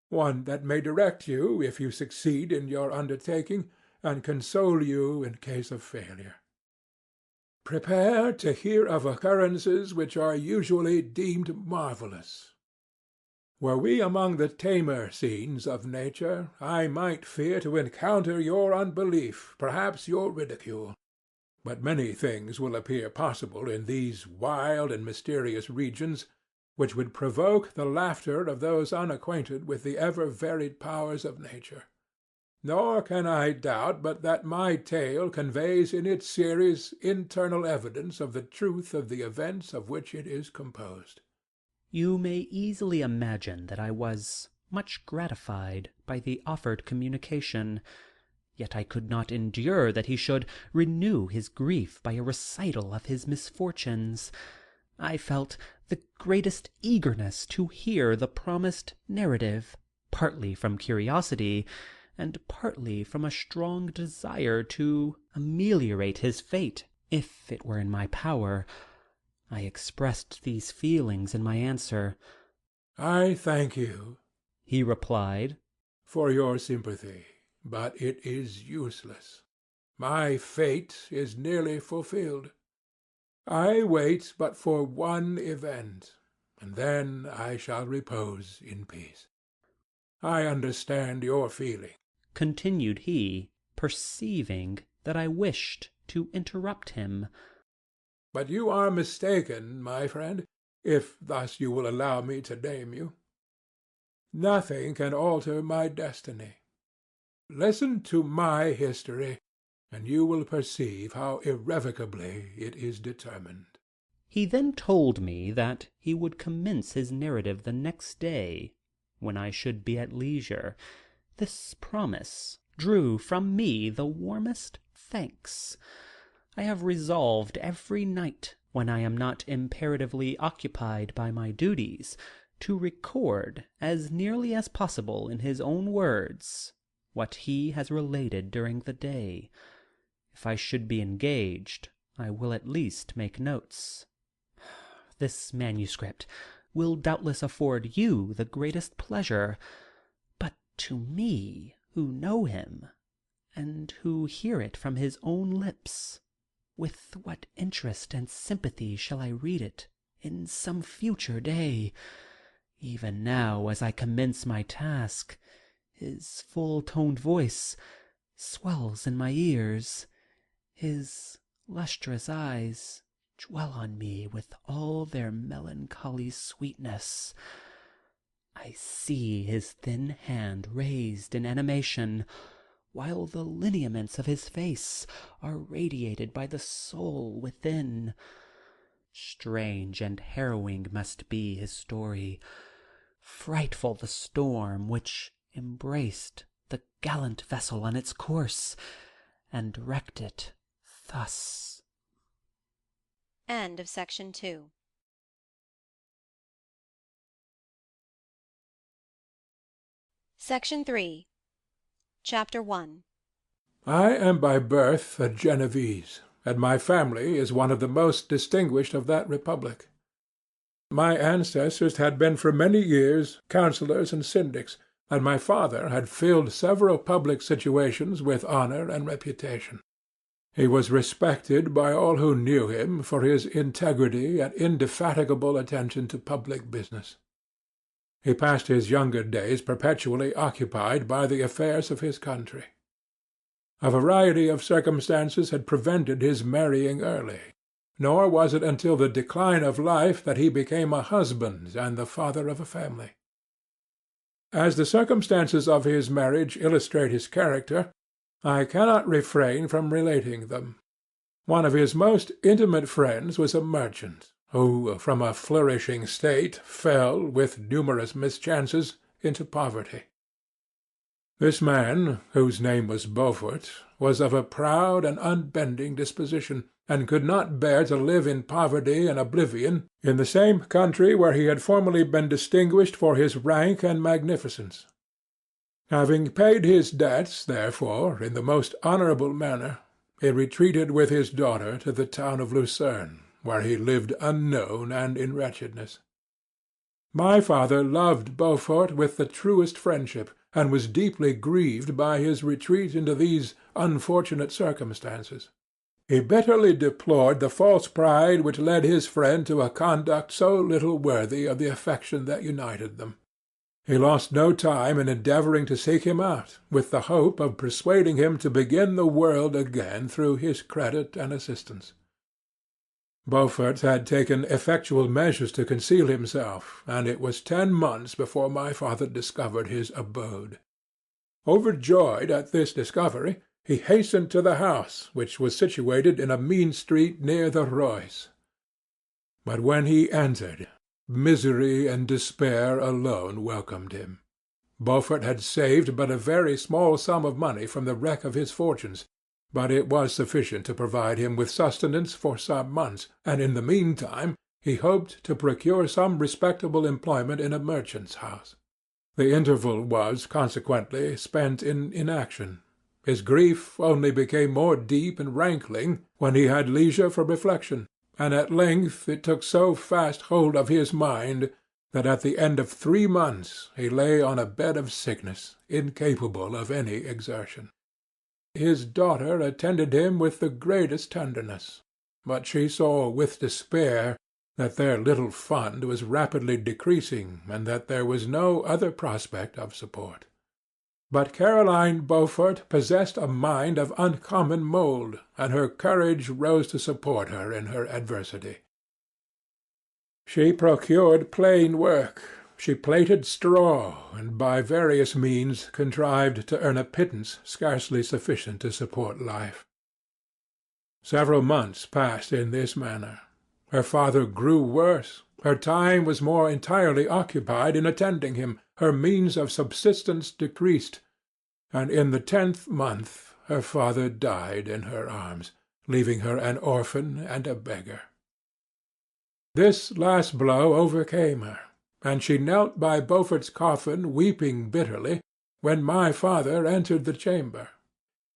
one that may direct you if you succeed in your undertaking, and console you in case of failure. Prepare to hear of occurrences which are usually deemed marvellous. Were we among the tamer scenes of nature, I might fear to encounter your unbelief, perhaps your ridicule. But many things will appear possible in these wild and mysterious regions, which would provoke the laughter of those unacquainted with the ever-varied powers of nature. Nor can I doubt but that my tale conveys in its series internal evidence of the truth of the events of which it is composed. You may easily imagine that I was much gratified by the offered communication, yet I could not endure that he should renew his grief by a recital of his misfortunes. I felt the greatest eagerness to hear the promised narrative, partly from curiosity, and partly from a strong desire to ameliorate his fate, if it were in my power. I expressed these feelings in my answer. "I thank you," he replied, "for your sympathy, but it is useless. My fate is nearly fulfilled. I wait but for one event, and then I shall repose in peace. I understand your feeling," continued he, perceiving that I wished to interrupt him. "but you are mistaken, my friend, if thus you will allow me to name you. Nothing can alter my destiny. Listen to my history, and you will perceive how irrevocably it is determined." He then told me that he would commence his narrative the next day, when I should be at leisure. This promise drew from me the warmest thanks. I have resolved every night, when I am not imperatively occupied by my duties, to record, as nearly as possible in his own words, what he has related during the day. If I should be engaged, I will at least make notes. This manuscript will doubtless afford you the greatest pleasure, but to me, who know him, and who hear it from his own lips, with what interest and sympathy shall I read it in some future day? Even now, as I commence my task, his full-toned voice swells in my ears, his lustrous eyes dwell on me with all their melancholy sweetness. I see his thin hand raised in animation, while the lineaments of his face are radiated by the soul within. Strange and harrowing must be his story, frightful the storm which embraced the gallant vessel on its course, and wrecked it thus. End of Section 2. Section 3. Chapter 1. I am by birth a Genevese, and my family is one of the most distinguished of that republic. My ancestors had been for many years councillors and syndics, and my father had filled several public situations with honor and reputation. He was respected by all who knew him for his integrity and indefatigable attention to public business. He passed his younger days perpetually occupied by the affairs of his country. A variety of circumstances had prevented his marrying early, nor was it until the decline of life that he became a husband and the father of a family. As the circumstances of his marriage illustrate his character, I cannot refrain from relating them. One of his most intimate friends was a merchant, who, from a flourishing state, fell, with numerous mischances, into poverty. This man, whose name was Beaufort, was of a proud and unbending disposition, and could not bear to live in poverty and oblivion in the same country where he had formerly been distinguished for his rank and magnificence. Having paid his debts, therefore, in the most honourable manner, he retreated with his daughter to the town of Lucerne, where he lived unknown and in wretchedness. My father loved Beaufort with the truest friendship, and was deeply grieved by his retreat into these unfortunate circumstances. He bitterly deplored the false pride which led his friend to a conduct so little worthy of the affection that united them. He lost no time in endeavouring to seek him out, with the hope of persuading him to begin the world again through his credit and assistance. Beaufort had taken effectual measures to conceal himself, and it was 10 months before my father discovered his abode. Overjoyed at this discovery, he hastened to the house, which was situated in a mean street near the Reuss. But when he entered, misery and despair alone welcomed him. Beaufort had saved but a very small sum of money from the wreck of his fortunes, but it was sufficient to provide him with sustenance for some months, and in the meantime he hoped to procure some respectable employment in a merchant's house. The interval was, consequently, spent in inaction. His grief only became more deep and rankling when he had leisure for reflection, and at length it took so fast hold of his mind that at the end of 3 months he lay on a bed of sickness, incapable of any exertion. His daughter attended him with the greatest tenderness, but she saw with despair that their little fund was rapidly decreasing, and that there was no other prospect of support. But Caroline Beaufort possessed a mind of uncommon mould, and her courage rose to support her in her adversity. She procured plain work. She plaited straw, and by various means contrived to earn a pittance scarcely sufficient to support life. Several months passed in this manner. Her father grew worse. Her time was more entirely occupied in attending him. Her means of subsistence decreased, and in the 10th month her father died in her arms, leaving her an orphan and a beggar. This last blow overcame her, and she knelt by Beaufort's coffin weeping bitterly, when my father entered the chamber.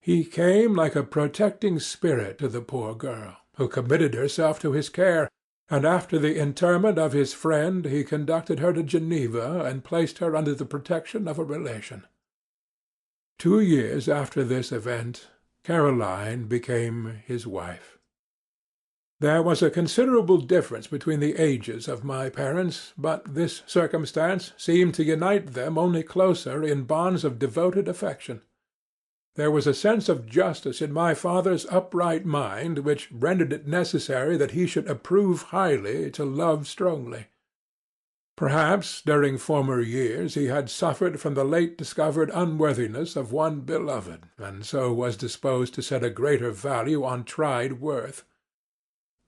He came like a protecting spirit to the poor girl, who committed herself to his care, and after the interment of his friend he conducted her to Geneva and placed her under the protection of a relation. 2 years after this event, Caroline became his wife. There was a considerable difference between the ages of my parents, but this circumstance seemed to unite them only closer in bonds of devoted affection. There was a sense of justice in my father's upright mind which rendered it necessary that he should approve highly to love strongly. Perhaps during former years he had suffered from the late discovered unworthiness of one beloved, and so was disposed to set a greater value on tried worth.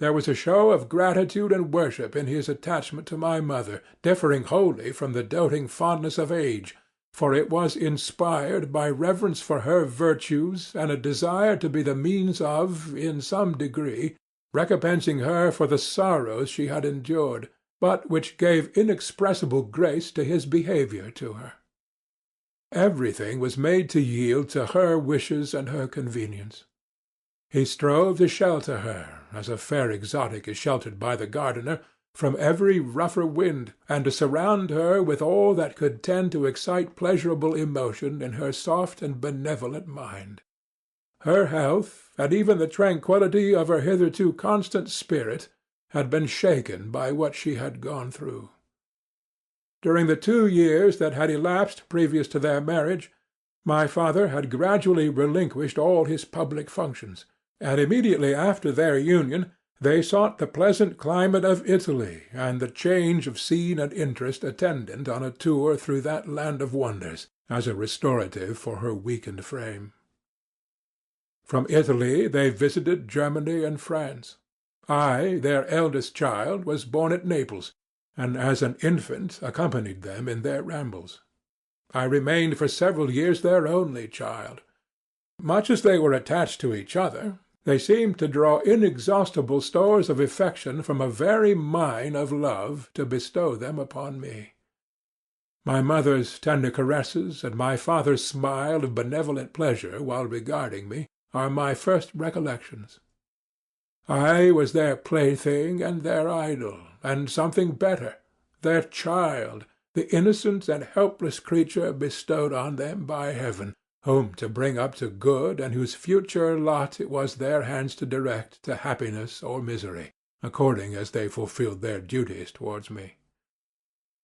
There was a show of gratitude and worship in his attachment to my mother, differing wholly from the doting fondness of age, for it was inspired by reverence for her virtues and a desire to be the means of, in some degree, recompensing her for the sorrows she had endured, but which gave inexpressible grace to his behaviour to her. Everything was made to yield to her wishes and her convenience. He strove to shelter her, as a fair exotic is sheltered by the gardener, from every rougher wind, and to surround her with all that could tend to excite pleasurable emotion in her soft and benevolent mind. Her health, and even the tranquillity of her hitherto constant spirit, had been shaken by what she had gone through. During the 2 years that had elapsed previous to their marriage, my father had gradually relinquished all his public functions, and immediately after their union they sought the pleasant climate of Italy and the change of scene and interest attendant on a tour through that land of wonders, as a restorative for her weakened frame. From Italy they visited Germany and France. I, their eldest child, was born at Naples, and as an infant accompanied them in their rambles. I remained for several years their only child. Much as they were attached to each other, they seemed to draw inexhaustible stores of affection from a very mine of love to bestow them upon me. My mother's tender caresses and my father's smile of benevolent pleasure while regarding me are my first recollections. I was their plaything and their idol, and something better, their child, the innocent and helpless creature bestowed on them by heaven, whom to bring up to good and whose future lot it was their hands to direct to happiness or misery, according as they fulfilled their duties towards me.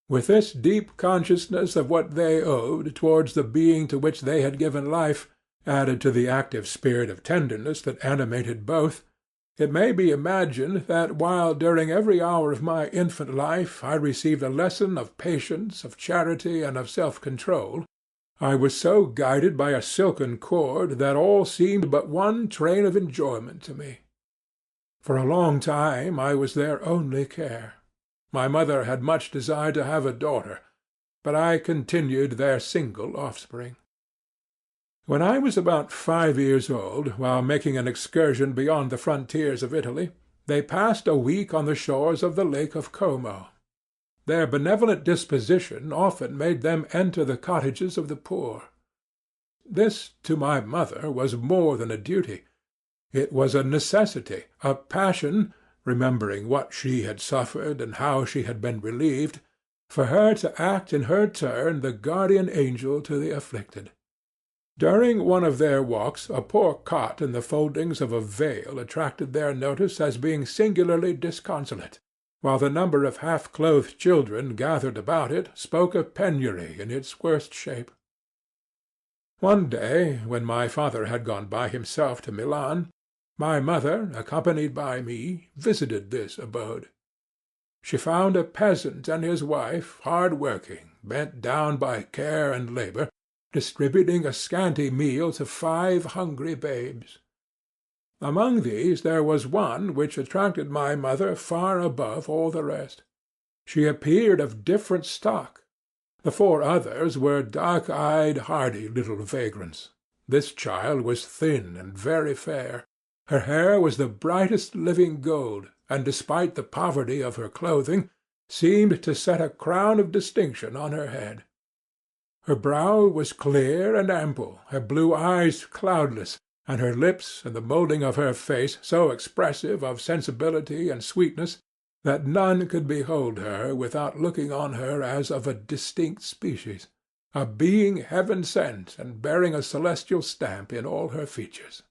With this deep consciousness of what they owed towards the being to which they had given life, added to the active spirit of tenderness that animated both, it may be imagined that while during every hour of my infant life I received a lesson of patience, of charity, and of self-control, I was so guided by a silken cord that all seemed but one train of enjoyment to me. For a long time I was their only care. My mother had much desired to have a daughter, but I continued their single offspring. When I was about 5 years old, while making an excursion beyond the frontiers of Italy, they passed a week on the shores of the Lake of Como. Their benevolent disposition often made them enter the cottages of the poor. This, to my mother, was more than a duty. It was a necessity, a passion, remembering what she had suffered and how she had been relieved, for her to act in her turn the guardian angel to the afflicted. During one of their walks a poor cot in the foldings of a veil attracted their notice as being singularly disconsolate, while the number of half-clothed children gathered about it spoke of penury in its worst shape. One day, when my father had gone by himself to Milan, my mother, accompanied by me, visited this abode. She found a peasant and his wife, hard-working, bent down by care and labor, distributing a scanty meal to 5 hungry babes. Among these there was one which attracted my mother far above all the rest. She appeared of different stock. The 4 others were dark-eyed, hardy little vagrants. This child was thin and very fair. Her hair was the brightest living gold, and despite the poverty of her clothing, seemed to set a crown of distinction on her head. Her brow was clear and ample, her blue eyes cloudless, and her lips and the moulding of her face so expressive of sensibility and sweetness that none could behold her without looking on her as of a distinct species, a being heaven-sent and bearing a celestial stamp in all her features.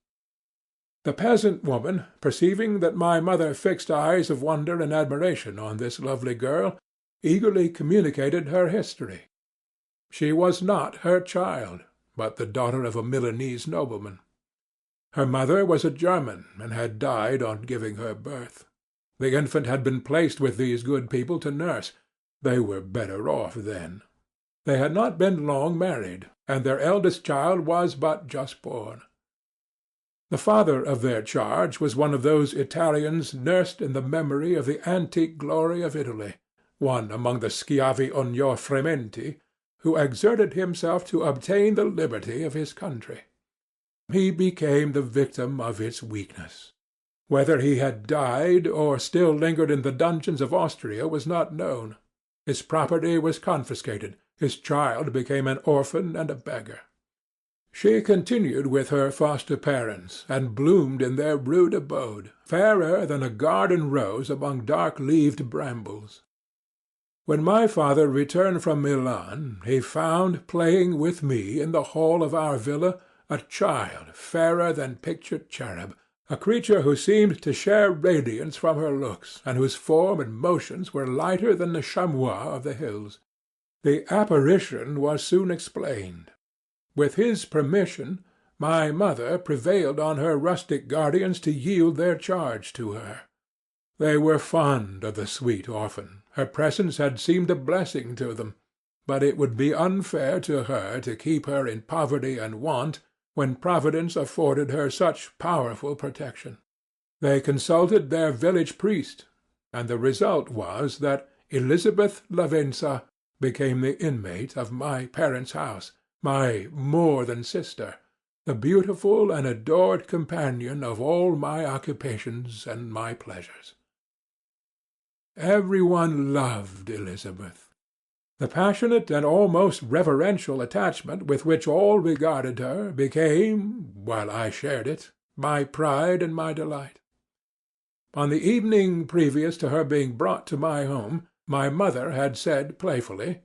The peasant woman, perceiving that my mother fixed eyes of wonder and admiration on this lovely girl, eagerly communicated her history. She was not her child, but the daughter of a Milanese nobleman. Her mother was a German, and had died on giving her birth. The infant had been placed with these good people to nurse. They were better off then. They had not been long married, and their eldest child was but just born. The father of their charge was one of those Italians nursed in the memory of the antique glory of Italy, one among the schiavi frementi, who exerted himself to obtain the liberty of his country. He became the victim of its weakness. Whether he had died or still lingered in the dungeons of Austria was not known. His property was confiscated. His child became an orphan and a beggar. She continued with her foster parents, and bloomed in their rude abode, fairer than a garden rose among dark-leaved brambles. When my father returned from Milan, he found playing with me in the hall of our villa a child fairer than pictured cherub, a creature who seemed to share radiance from her looks, and whose form and motions were lighter than the chamois of the hills. The apparition was soon explained. With his permission, my mother prevailed on her rustic guardians to yield their charge to her. They were fond of the sweet orphan. Her presence had seemed a blessing to them, but it would be unfair to her to keep her in poverty and want when Providence afforded her such powerful protection. They consulted their village priest, and the result was that Elizabeth Lavenza became the inmate of my parents' house, my more-than-sister, the beautiful and adored companion of all my occupations and my pleasures. Every one loved Elizabeth. The passionate and almost reverential attachment with which all regarded her became, while I shared it, my pride and my delight. On the evening previous to her being brought to my home, my mother had said playfully,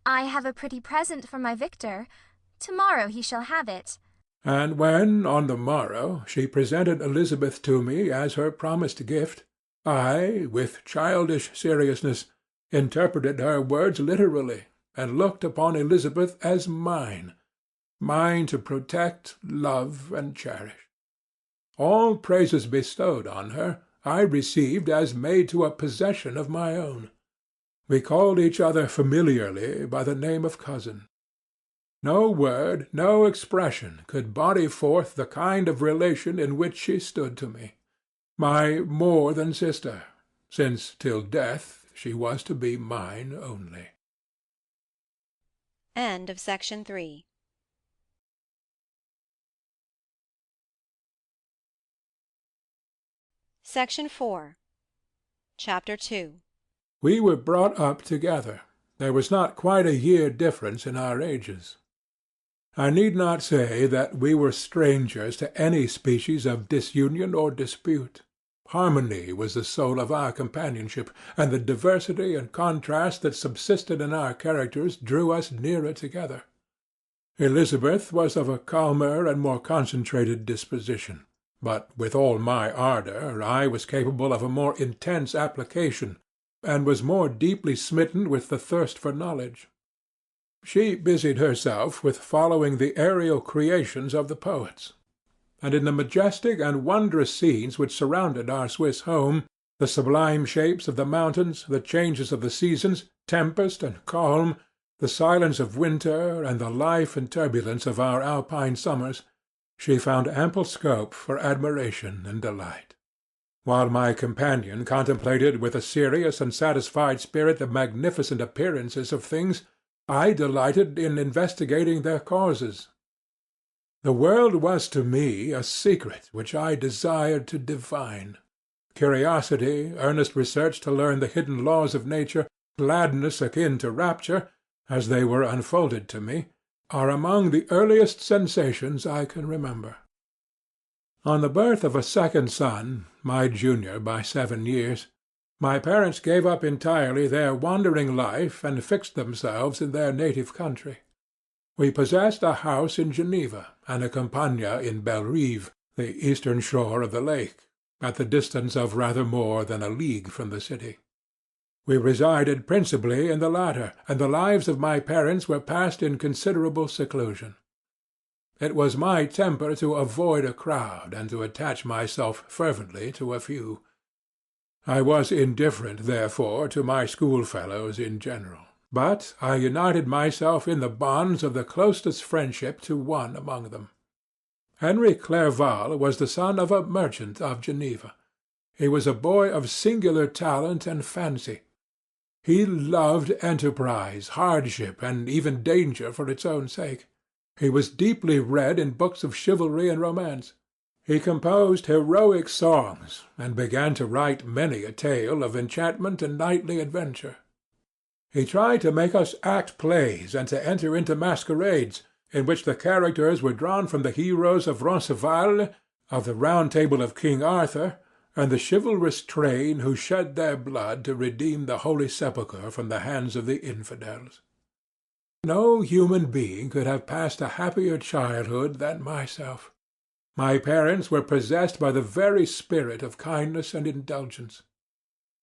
"I have a pretty present for my Victor. Tomorrow he shall have it." And when, on the morrow, she presented Elizabeth to me as her promised gift, I, with childish seriousness, interpreted her words literally, and looked upon Elizabeth as mine to protect, love, and cherish. All praises bestowed on her I received as made to a possession of my own. We called each other familiarly by the name of cousin. No word, no expression could body forth the kind of relation in which she stood to me, my more-than-sister, since till death she was to be mine only. End of Section 3. Section 4. Chapter 2. We were brought up together. There was not quite a year difference in our ages. I need not say that we were strangers to any species of disunion or dispute. Harmony was the soul of our companionship, and the diversity and contrast that subsisted in our characters drew us nearer together. Elizabeth was of a calmer and more concentrated disposition, but with all my ardor I was capable of a more intense application, and was more deeply smitten with the thirst for knowledge. She busied herself with following the aerial creations of the poets, and in the majestic and wondrous scenes which surrounded our Swiss home, the sublime shapes of the mountains, the changes of the seasons, tempest and calm, the silence of winter, and the life and turbulence of our Alpine summers, she found ample scope for admiration and delight. While my companion contemplated with a serious and satisfied spirit the magnificent appearances of things, I delighted in investigating their causes. The world was to me a secret which I desired to divine. Curiosity, earnest research to learn the hidden laws of nature, gladness akin to rapture, as they were unfolded to me, are among the earliest sensations I can remember. On the birth of a second son, my junior by 7 years, my parents gave up entirely their wandering life and fixed themselves in their native country. We possessed a house in Geneva and a campagna in Bellerive, the eastern shore of the lake, at the distance of rather more than a league from the city. We resided principally in the latter, and the lives of my parents were passed in considerable seclusion. It was my temper to avoid a crowd and to attach myself fervently to a few. I was indifferent, therefore, to my schoolfellows in general, but I united myself in the bonds of the closest friendship to one among them. Henry Clerval was the son of a merchant of Geneva. He was a boy of singular talent and fancy. He loved enterprise, hardship, and even danger for its own sake. He was deeply read in books of chivalry and romance. He composed heroic songs, and began to write many a tale of enchantment and knightly adventure. He tried to make us act plays and to enter into masquerades, in which the characters were drawn from the heroes of Roncesvalles, of the Round Table of King Arthur, and the chivalrous train who shed their blood to redeem the Holy Sepulchre from the hands of the infidels. No human being could have passed a happier childhood than myself. My parents were possessed by the very spirit of kindness and indulgence.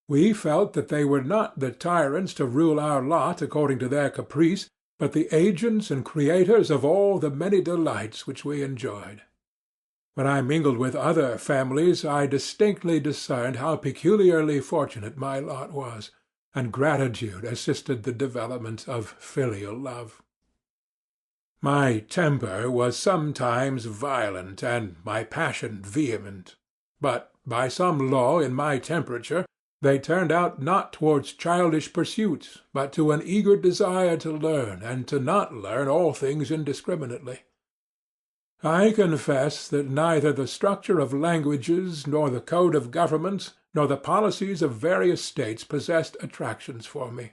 We felt that they were not the tyrants to rule our lot according to their caprice, but the agents and creators of all the many delights which we enjoyed. When I mingled with other families, I distinctly discerned how peculiarly fortunate my lot was, and gratitude assisted the development of filial love. My temper was sometimes violent, and my passion vehement, but by some law in my temperature they turned out not towards childish pursuits, but to an eager desire to learn, and to not learn all things indiscriminately. I confess that neither the structure of languages, nor the code of governments, nor the policies of various states possessed attractions for me.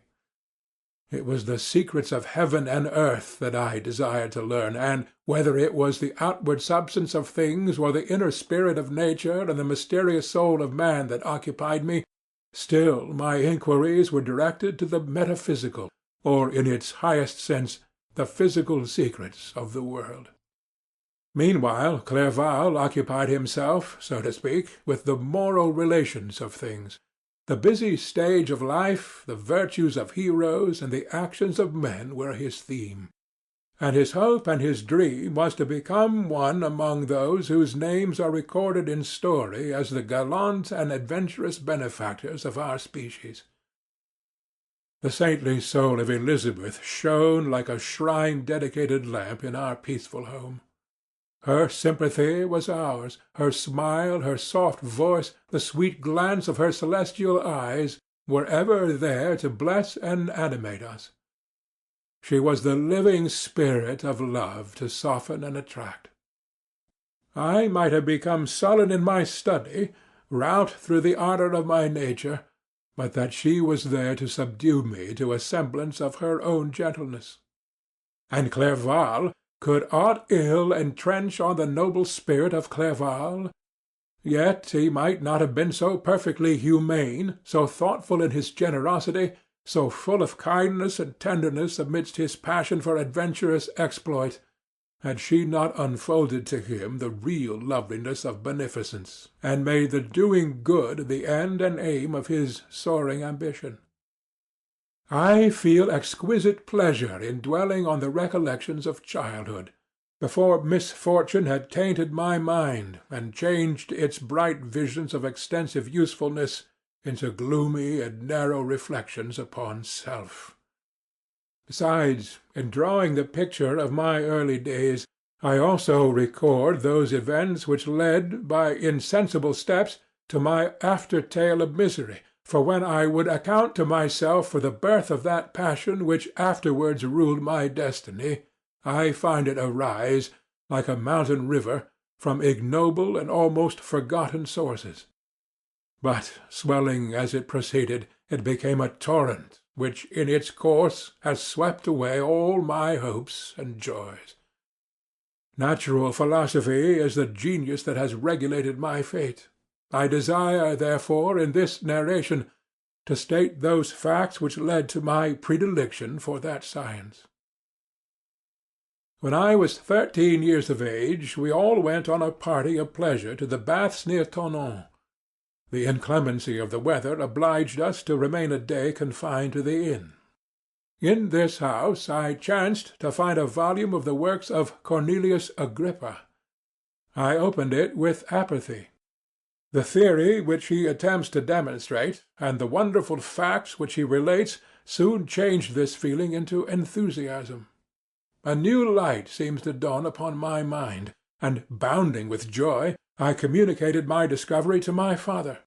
It was the secrets of heaven and earth that I desired to learn, and whether it was the outward substance of things or the inner spirit of nature and the mysterious soul of man that occupied me, still my inquiries were directed to the metaphysical, or in its highest sense, the physical secrets of the world. Meanwhile Clerval occupied himself, so to speak, with the moral relations of things. The busy stage of life, the virtues of heroes, and the actions of men were his theme, and his hope and his dream was to become one among those whose names are recorded in story as the gallant and adventurous benefactors of our species. The saintly soul of Elizabeth shone like a shrine-dedicated lamp in our peaceful home. Her sympathy was ours, her smile, her soft voice, the sweet glance of her celestial eyes were ever there to bless and animate us. She was the living spirit of love to soften and attract. I might have become sullen in my study, rout through the ardor of my nature, but that she was there to subdue me to a semblance of her own gentleness. And Clerval, could aught ill entrench on the noble spirit of Clerval? Yet he might not have been so perfectly humane, so thoughtful in his generosity, so full of kindness and tenderness amidst his passion for adventurous exploit, had she not unfolded to him the real loveliness of beneficence, and made the doing good the end and aim of his soaring ambition. I feel exquisite pleasure in dwelling on the recollections of childhood, before misfortune had tainted my mind and changed its bright visions of extensive usefulness into gloomy and narrow reflections upon self. Besides, in drawing the picture of my early days, I also record those events which led, by insensible steps, to my after tale of misery. For when I would account to myself for the birth of that passion which afterwards ruled my destiny, I find it arise, like a mountain river, from ignoble and almost forgotten sources. But, swelling as it proceeded, it became a torrent, which in its course has swept away all my hopes and joys. Natural philosophy is the genius that has regulated my fate. I desire, therefore, in this narration, to state those facts which led to my predilection for that science. When I was 13 years of age, we all went on a party of pleasure to the baths near Thonon. The inclemency of the weather obliged us to remain a day confined to the inn. In this house I chanced to find a volume of the works of Cornelius Agrippa. I opened it with apathy. The theory which he attempts to demonstrate, and the wonderful facts which he relates, soon changed this feeling into enthusiasm. A new light seems to dawn upon my mind, and, bounding with joy, I communicated my discovery to my father.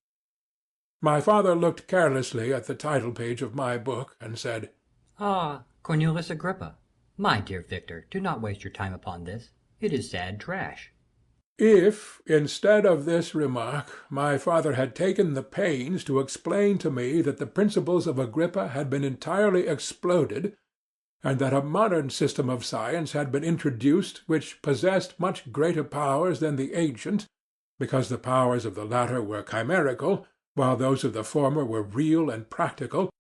My father looked carelessly at the title-page of my book, and said, "Ah, Cornelius Agrippa! My dear Victor, do not waste your time upon this. It is sad trash." If, instead of this remark, my father had taken the pains to explain to me that the principles of Agrippa had been entirely exploded, and that a modern system of science had been introduced which possessed much greater powers than the ancient, because the powers of the latter were chimerical, while those of the former were real and practical,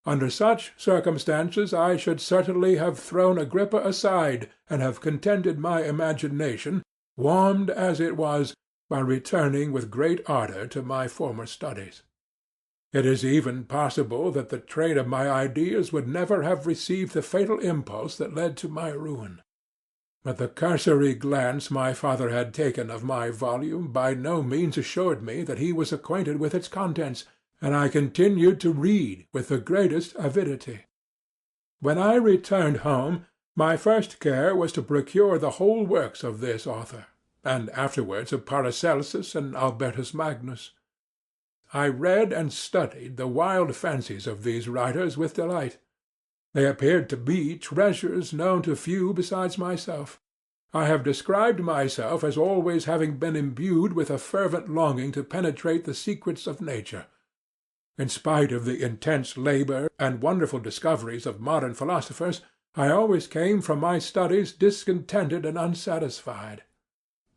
Under such circumstances I should certainly have thrown Agrippa aside and have contented my imagination, warmed as it was, by returning with great ardour to my former studies. It is even possible that the train of my ideas would never have received the fatal impulse that led to my ruin. But the cursory glance my father had taken of my volume by no means assured me that he was acquainted with its contents, and I continued to read with the greatest avidity. When I returned home, my first care was to procure the whole works of this author, and afterwards of Paracelsus and Albertus Magnus. I read and studied the wild fancies of these writers with delight. They appeared to me treasures known to few besides myself. I have described myself as always having been imbued with a fervent longing to penetrate the secrets of nature. In spite of the intense labour and wonderful discoveries of modern philosophers, I always came from my studies discontented and unsatisfied.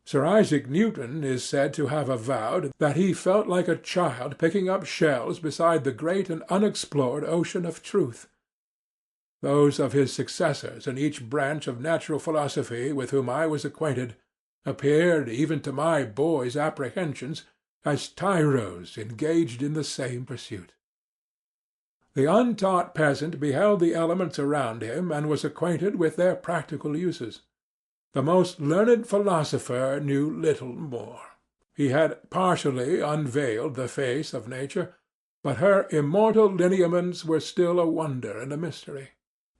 Sir Isaac Newton is said to have avowed that he felt like a child picking up shells beside the great and unexplored ocean of truth. Those of his successors in each branch of natural philosophy with whom I was acquainted appeared, even to my boy's apprehensions, as tyros engaged in the same pursuit. The untaught peasant beheld the elements around him and was acquainted with their practical uses. The most learned philosopher knew little more. He had partially unveiled the face of nature, but her immortal lineaments were still a wonder and a mystery.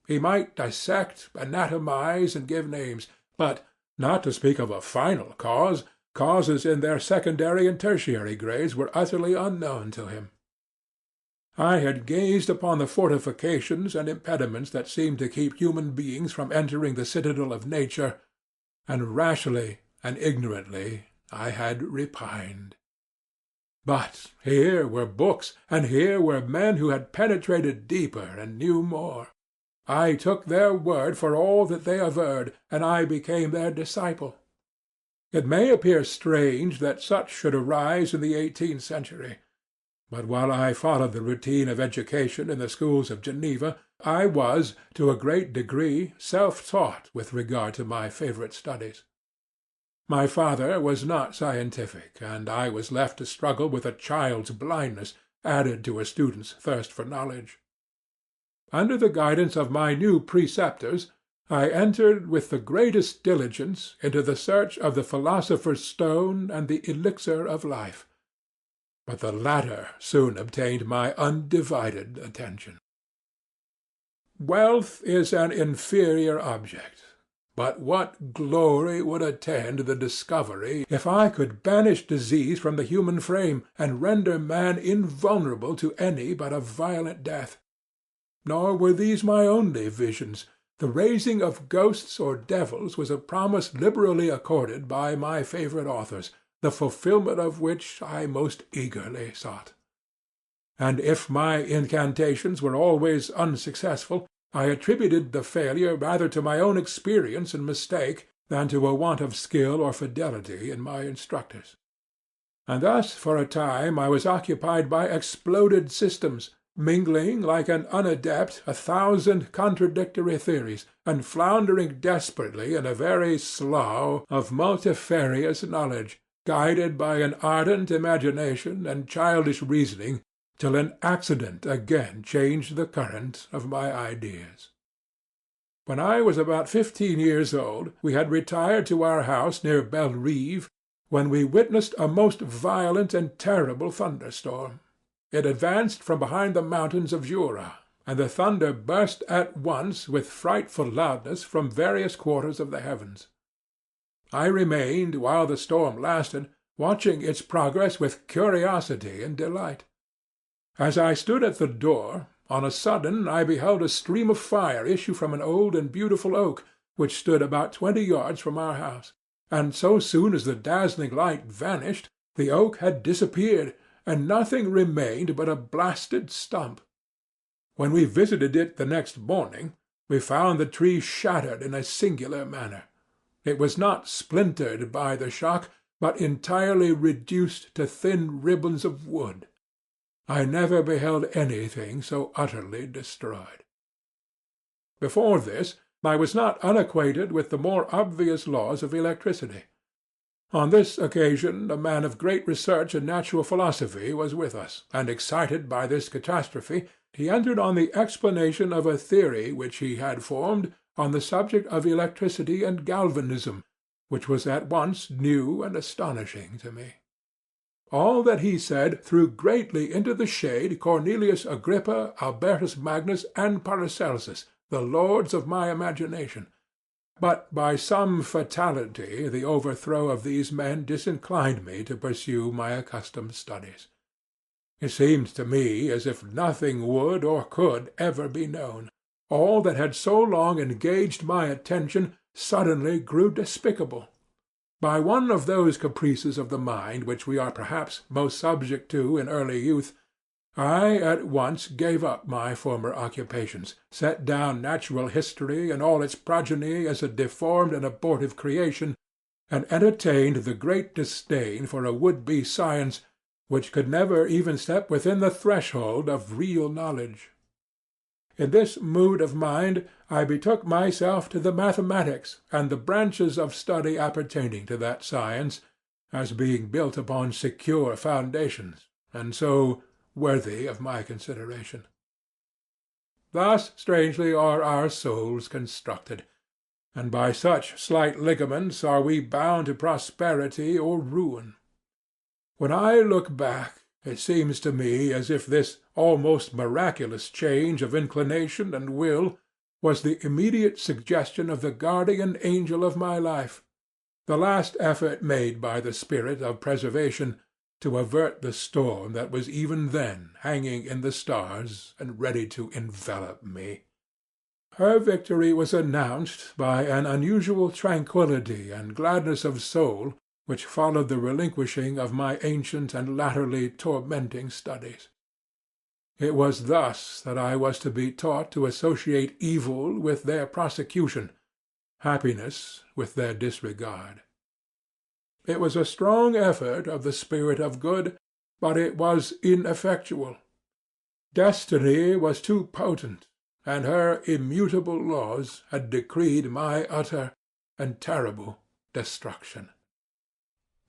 He might dissect, anatomize, and give names, but, not to speak of a final cause, causes in their secondary and tertiary grades were utterly unknown to him. I had gazed upon the fortifications and impediments that seemed to keep human beings from entering the citadel of nature, and rashly and ignorantly I had repined. But here were books, and here were men who had penetrated deeper and knew more. I took their word for all that they averred, and I became their disciple. It may appear strange that such should arise in the 18th century, but while I followed the routine of education in the schools of Geneva, I was, to a great degree, self-taught with regard to my favourite studies. My father was not scientific, and I was left to struggle with a child's blindness, added to a student's thirst for knowledge. Under the guidance of my new preceptors, I entered with the greatest diligence into the search of the philosopher's stone and the elixir of life, but the latter soon obtained my undivided attention. Wealth is an inferior object, but what glory would attend the discovery if I could banish disease from the human frame, and render man invulnerable to any but a violent death? Nor were these my only visions. The raising of ghosts or devils was a promise liberally accorded by my favourite authors, the fulfilment of which I most eagerly sought. And if my incantations were always unsuccessful, I attributed the failure rather to my own experience and mistake than to a want of skill or fidelity in my instructors. And thus for a time I was occupied by exploded systems, mingling like an unadept 1,000 contradictory theories, and floundering desperately in a very slough of multifarious knowledge, guided by an ardent imagination and childish reasoning, till an accident again changed the current of my ideas. When I was about 15 years old, we had retired to our house near Bellerive, when we witnessed a most violent and terrible thunderstorm. It advanced from behind the mountains of Jura, and the thunder burst at once with frightful loudness from various quarters of the heavens. I remained, while the storm lasted, watching its progress with curiosity and delight. As I stood at the door, on a sudden I beheld a stream of fire issue from an old and beautiful oak, which stood about 20 yards from our house, and so soon as the dazzling light vanished, the oak had disappeared, and nothing remained but a blasted stump. When we visited it the next morning, we found the tree shattered in a singular manner. It was not splintered by the shock, but entirely reduced to thin ribbons of wood. I never beheld anything so utterly destroyed. Before this, I was not unacquainted with the more obvious laws of electricity. On this occasion a man of great research in natural philosophy was with us, and excited by this catastrophe, he entered on the explanation of a theory which he had formed on the subject of electricity and galvanism, which was at once new and astonishing to me. All that he said threw greatly into the shade Cornelius Agrippa, Albertus Magnus, and Paracelsus, the lords of my imagination. But by some fatality the overthrow of these men disinclined me to pursue my accustomed studies. It seemed to me as if nothing would or could ever be known. All that had so long engaged my attention suddenly grew despicable. By one of those caprices of the mind which we are perhaps most subject to in early youth, I at once gave up my former occupations, set down natural history and all its progeny as a deformed and abortive creation, and entertained the great disdain for a would-be science which could never even step within the threshold of real knowledge. In this mood of mind I betook myself to the mathematics and the branches of study appertaining to that science, as being built upon secure foundations, and so worthy of my consideration. Thus strangely are our souls constructed, and by such slight ligaments are we bound to prosperity or ruin. When I look back, it seems to me as if this almost miraculous change of inclination and will was the immediate suggestion of the guardian angel of my life, the last effort made by the spirit of preservation to avert the storm that was even then hanging in the stars and ready to envelop me. Her victory was announced by an unusual tranquillity and gladness of soul which followed the relinquishing of my ancient and latterly tormenting studies. It was thus that I was to be taught to associate evil with their prosecution, happiness with their disregard. It was a strong effort of the spirit of good, but it was ineffectual. Destiny was too potent, and her immutable laws had decreed my utter and terrible destruction.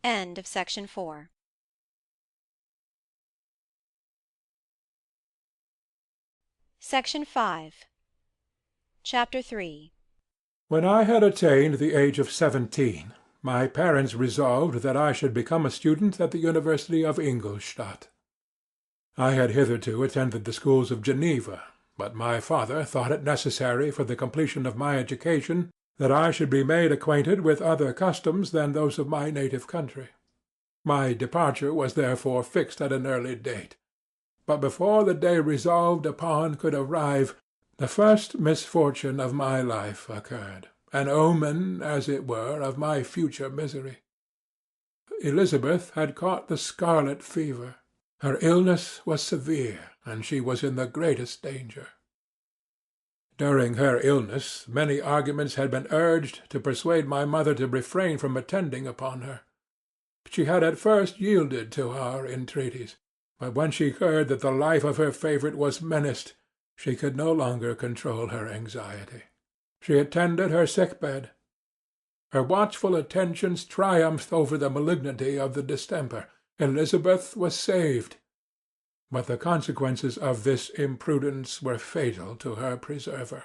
End of Section 4. Section 5. Chapter 3. When I had attained the age of 17, my parents resolved that I should become a student at the University of Ingolstadt. I had hitherto attended the schools of Geneva, but my father thought it necessary for the completion of my education that I should be made acquainted with other customs than those of my native country. My departure was therefore fixed at an early date. But before the day resolved upon could arrive, the first misfortune of my life occurred, an omen, as it were, of my future misery. Elizabeth had caught the scarlet fever. Her illness was severe, and she was in the greatest danger. During her illness many arguments had been urged to persuade my mother to refrain from attending upon her. She had at first yielded to our entreaties, but when she heard that the life of her favourite was menaced, she could no longer control her anxiety. She attended her sick-bed. Her watchful attentions triumphed over the malignity of the distemper. Elizabeth was saved, but the consequences of this imprudence were fatal to her preserver.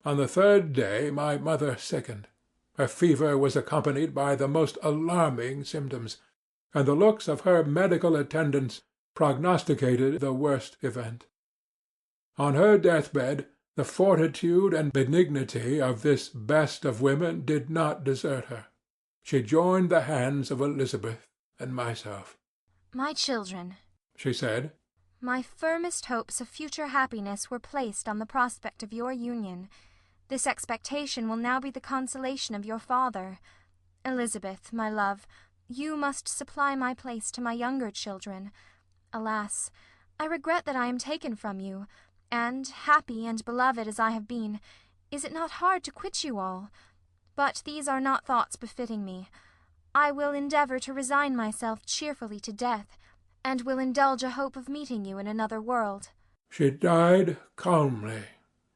On the third day my mother sickened. Her fever was accompanied by the most alarming symptoms, and the looks of her medical attendants prognosticated the worst event. On her deathbed the fortitude and benignity of this best of women did not desert her. She joined the hands of Elizabeth and myself. My children, She said, my firmest hopes of future happiness were placed on the prospect of your union. This expectation will now be the consolation of your father. Elizabeth, my love, you must supply my place to my younger children. Alas, I regret that I am taken from you, and, happy and beloved as I have been, is it not hard to quit you all? But these are not thoughts befitting me. I will endeavour to resign myself cheerfully to death, and will indulge a hope of meeting you in another world. She died calmly,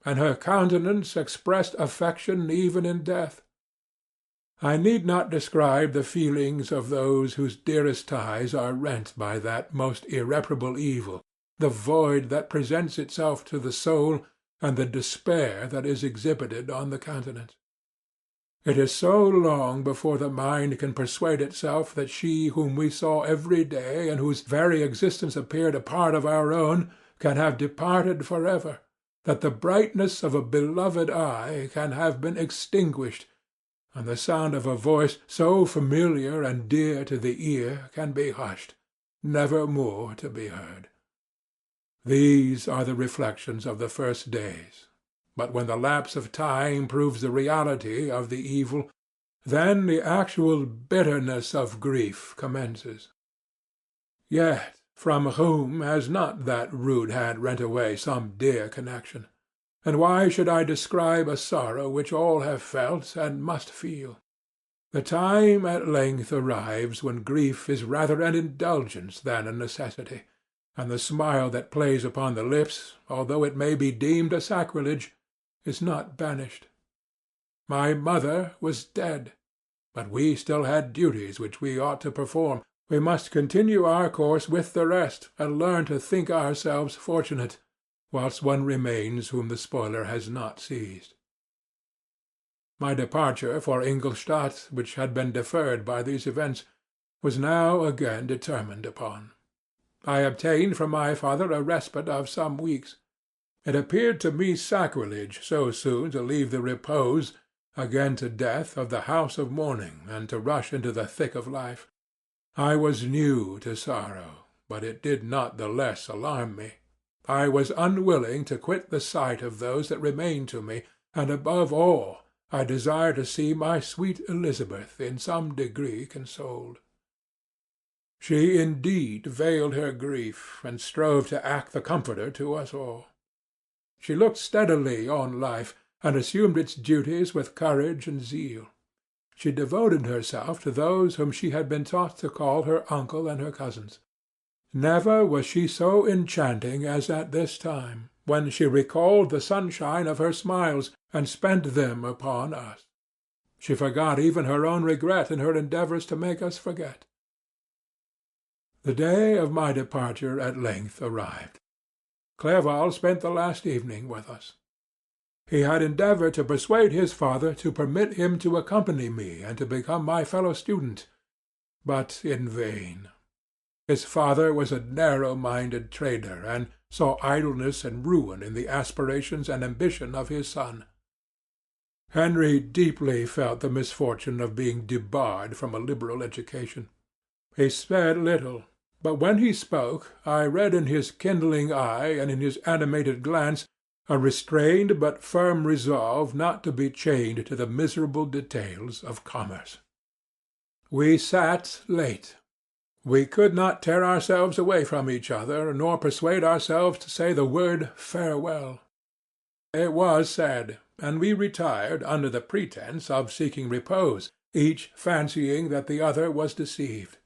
and her countenance expressed affection even in death. I need not describe the feelings of those whose dearest ties are rent by that most irreparable evil, the void that presents itself to the soul, and the despair that is exhibited on the countenance. It is so long before the mind can persuade itself that she whom we saw every day, and whose very existence appeared a part of our own, can have departed for ever, that the brightness of a beloved eye can have been extinguished, and the sound of a voice so familiar and dear to the ear can be hushed, never more to be heard. These are the reflections of the first days. But when the lapse of time proves the reality of the evil, then the actual bitterness of grief commences. Yet from whom has not that rude hand rent away some dear connection? And why should I describe a sorrow which all have felt and must feel? The time at length arrives when grief is rather an indulgence than a necessity, and the smile that plays upon the lips, although it may be deemed a sacrilege, is not banished. My mother was dead, but we still had duties which we ought to perform. We must continue our course with the rest, and learn to think ourselves fortunate, whilst one remains whom the spoiler has not seized. My departure for Ingolstadt, which had been deferred by these events, was now again determined upon. I obtained from my father a respite of some weeks. It appeared to me sacrilege so soon to leave the repose, again to death, of the house of mourning, and to rush into the thick of life. I was new to sorrow, but it did not the less alarm me. I was unwilling to quit the sight of those that remained to me, and above all I desired to see my sweet Elizabeth in some degree consoled. She indeed veiled her grief, and strove to act the comforter to us all. She looked steadily on life, and assumed its duties with courage and zeal. She devoted herself to those whom she had been taught to call her uncle and her cousins. Never was she so enchanting as at this time, when she recalled the sunshine of her smiles, and spent them upon us. She forgot even her own regret in her endeavours to make us forget. The day of my departure at length arrived. Clerval spent the last evening with us. He had endeavored to persuade his father to permit him to accompany me and to become my fellow-student, but in vain. His father was a narrow-minded trader, and saw idleness and ruin in the aspirations and ambition of his son. Henry deeply felt the misfortune of being debarred from a liberal education. He said little, but when he spoke I read in his kindling eye and in his animated glance a restrained but firm resolve not to be chained to the miserable details of commerce. We sat late. We could not tear ourselves away from each other, nor persuade ourselves to say the word farewell. It was said, and we retired under the pretence of seeking repose, each fancying that the other was deceived.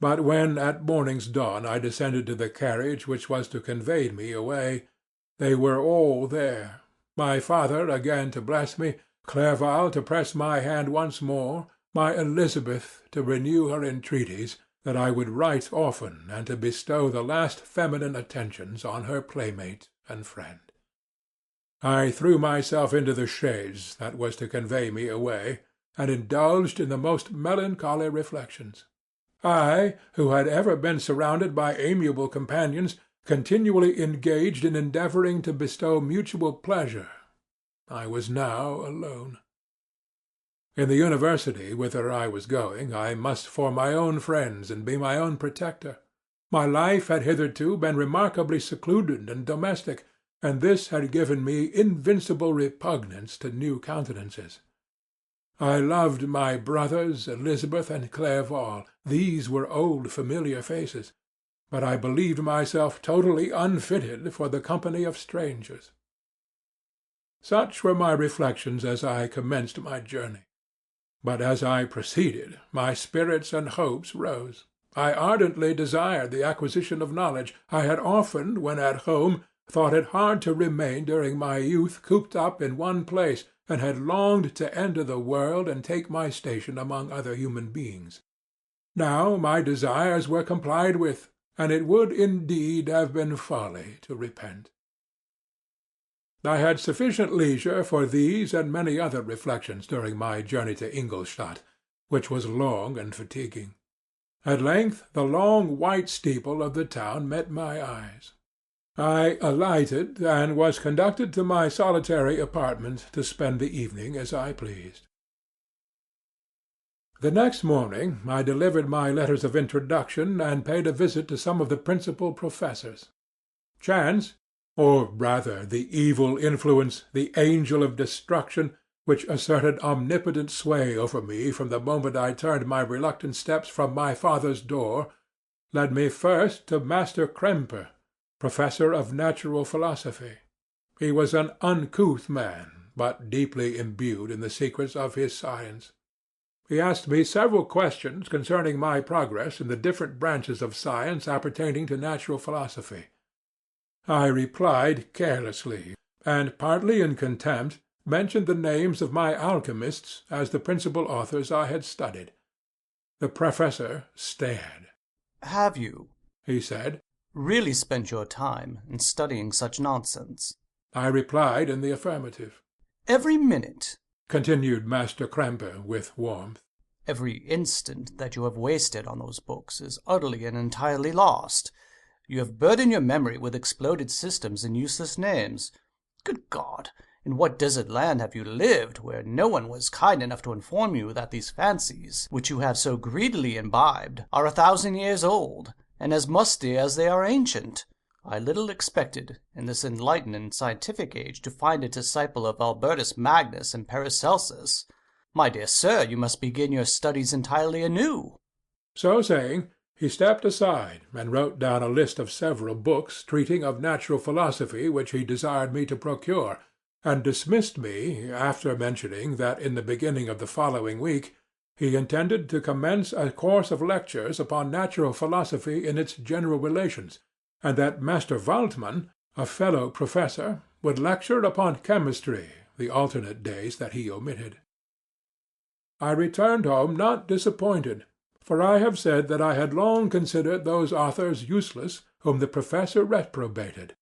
But when at morning's dawn I descended to the carriage which was to convey me away, they were all there, my father again to bless me, Clerval to press my hand once more, my Elizabeth to renew her entreaties that I would write often and to bestow the last feminine attentions on her playmate and friend. I threw myself into the chaise that was to convey me away, and indulged in the most melancholy reflections. I, who had ever been surrounded by amiable companions, continually engaged in endeavouring to bestow mutual pleasure, I was now alone. In the university whither I was going, I must form my own friends and be my own protector. My life had hitherto been remarkably secluded and domestic, and this had given me invincible repugnance to new countenances. I loved my brothers, Elizabeth and Clerval. These were old familiar faces, but I believed myself totally unfitted for the company of strangers. Such were my reflections as I commenced my journey. But as I proceeded, my spirits and hopes rose. I ardently desired the acquisition of knowledge. I had often, when at home, thought it hard to remain during my youth cooped up in one place, and had longed to enter the world and take my station among other human beings. Now my desires were complied with, and it would indeed have been folly to repent. I had sufficient leisure for these and many other reflections during my journey to Ingolstadt, which was long and fatiguing. At length the long white steeple of the town met my eyes. I alighted, and was conducted to my solitary apartment to spend the evening as I pleased. The next morning I delivered my letters of introduction, and paid a visit to some of the principal professors. Chance, or rather the evil influence, the angel of destruction, which asserted omnipotent sway over me from the moment I turned my reluctant steps from my father's door, led me first to Master Kremper, professor of natural philosophy. He was an uncouth man, but deeply imbued in the secrets of his science. He asked me several questions concerning my progress in the different branches of science appertaining to natural philosophy. I replied carelessly, and partly in contempt mentioned the names of my alchemists as the principal authors I had studied. The professor stared. "Have you," he said, "really spent your time in studying such nonsense?" I replied in the affirmative. "Every minute," continued Master Kremper with warmth, "every instant that you have wasted on those books is utterly and entirely lost. You have burdened your memory with exploded systems and useless names. Good God! In what desert land have you lived, where no one was kind enough to inform you that these fancies, which you have so greedily imbibed, are 1,000 years old, and as musty as they are ancient? I little expected, in this enlightened and scientific age, to find a disciple of Albertus Magnus and Paracelsus. My dear sir, you must begin your studies entirely anew." So saying, he stepped aside and wrote down a list of several books treating of natural philosophy which he desired me to procure, and dismissed me after mentioning that in the beginning of the following week he intended to commence a course of lectures upon natural philosophy in its general relations, and that Master Waldmann, a fellow professor, would lecture upon chemistry the alternate days that he omitted. I returned home not disappointed, for I have said that I had long considered those authors useless whom the professor reprobated.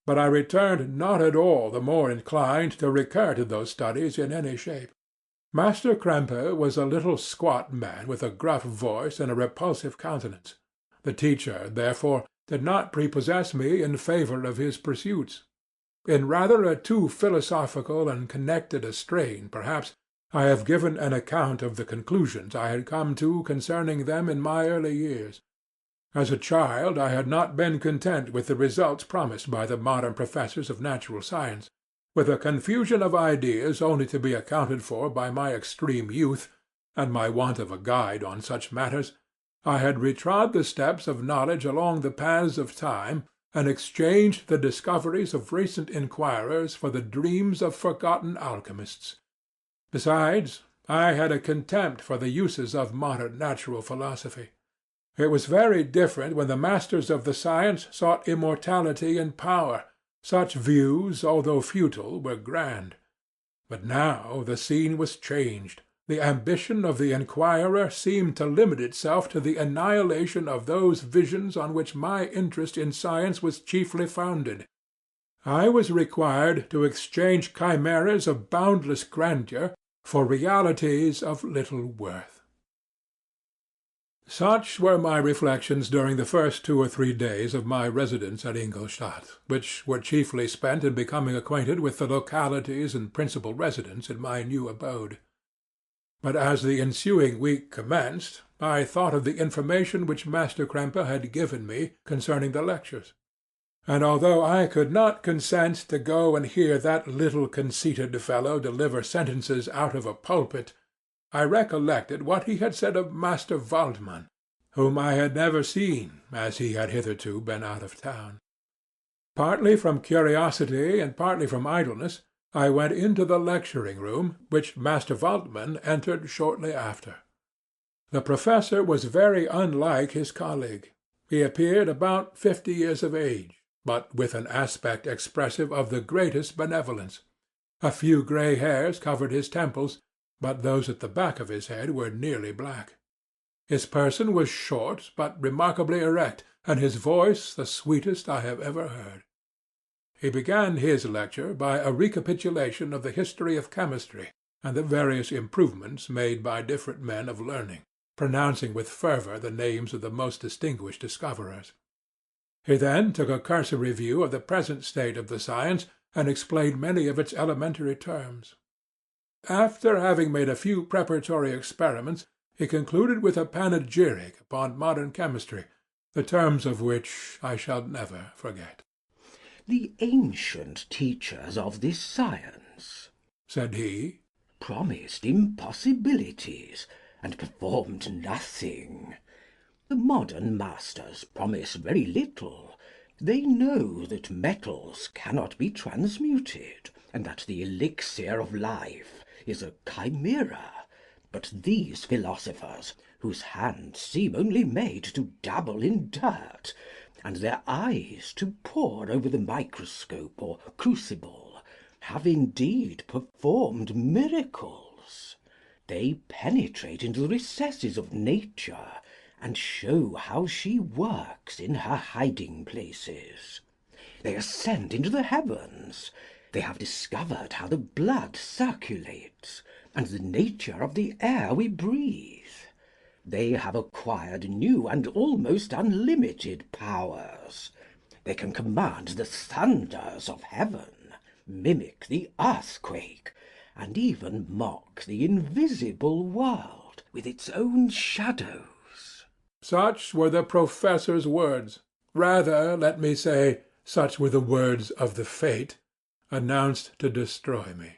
But I returned not at all the more inclined to recur to those studies in any shape. Master Kremper was a little squat man with a gruff voice and a repulsive countenance. The teacher, therefore, did not prepossess me in favor of his pursuits. In rather a too philosophical and connected a strain, perhaps, I have given an account of the conclusions I had come to concerning them in my early years. As a child I had not been content with the results promised by the modern professors of natural science. With a confusion of ideas only to be accounted for by my extreme youth, and my want of a guide on such matters, I had retrod the steps of knowledge along the paths of time, and exchanged the discoveries of recent inquirers for the dreams of forgotten alchemists. Besides, I had a contempt for the uses of modern natural philosophy. It was very different when the masters of the science sought immortality and power. Such views, although futile, were grand. But now the scene was changed. The ambition of the inquirer seemed to limit itself to the annihilation of those visions on which my interest in science was chiefly founded. I was required to exchange chimeras of boundless grandeur for realities of little worth. Such were my reflections during the first 2 or 3 days of my residence at Ingolstadt, which were chiefly spent in becoming acquainted with the localities and principal residents in my new abode. But as the ensuing week commenced, I thought of the information which Master Kremper had given me concerning the lectures, and although I could not consent to go and hear that little conceited fellow deliver sentences out of a pulpit, I recollected what he had said of Master Waldmann, whom I had never seen, as he had hitherto been out of town. Partly from curiosity and partly from idleness, I went into the lecturing-room, which Master Waldmann entered shortly after. The professor was very unlike his colleague. He appeared about 50 years of age, but with an aspect expressive of the greatest benevolence. A few grey hairs covered his temples, but those at the back of his head were nearly black. His person was short, but remarkably erect, and his voice the sweetest I have ever heard. He began his lecture by a recapitulation of the history of chemistry and the various improvements made by different men of learning, pronouncing with fervour the names of the most distinguished discoverers. He then took a cursory view of the present state of the science and explained many of its elementary terms. After having made a few preparatory experiments, he concluded with a panegyric upon modern chemistry, the terms of which I shall never forget. "The ancient teachers of this science," said he, "promised impossibilities, and performed nothing. The modern masters promise very little. They know that metals cannot be transmuted, and that the elixir of life is a chimera. But these philosophers, whose hands seem only made to dabble in dirt, and their eyes to pore over the microscope or crucible, have indeed performed miracles. They penetrate into the recesses of nature, and show how she works in her hiding places. They ascend into the heavens. They have discovered how the blood circulates, and the nature of the air we breathe. They have acquired new and almost unlimited powers. They can command the thunders of heaven, mimic the earthquake, and even mock the invisible world with its own shadows." Such were the professor's words. Rather, let me say, such were the words of the fate announced to destroy me.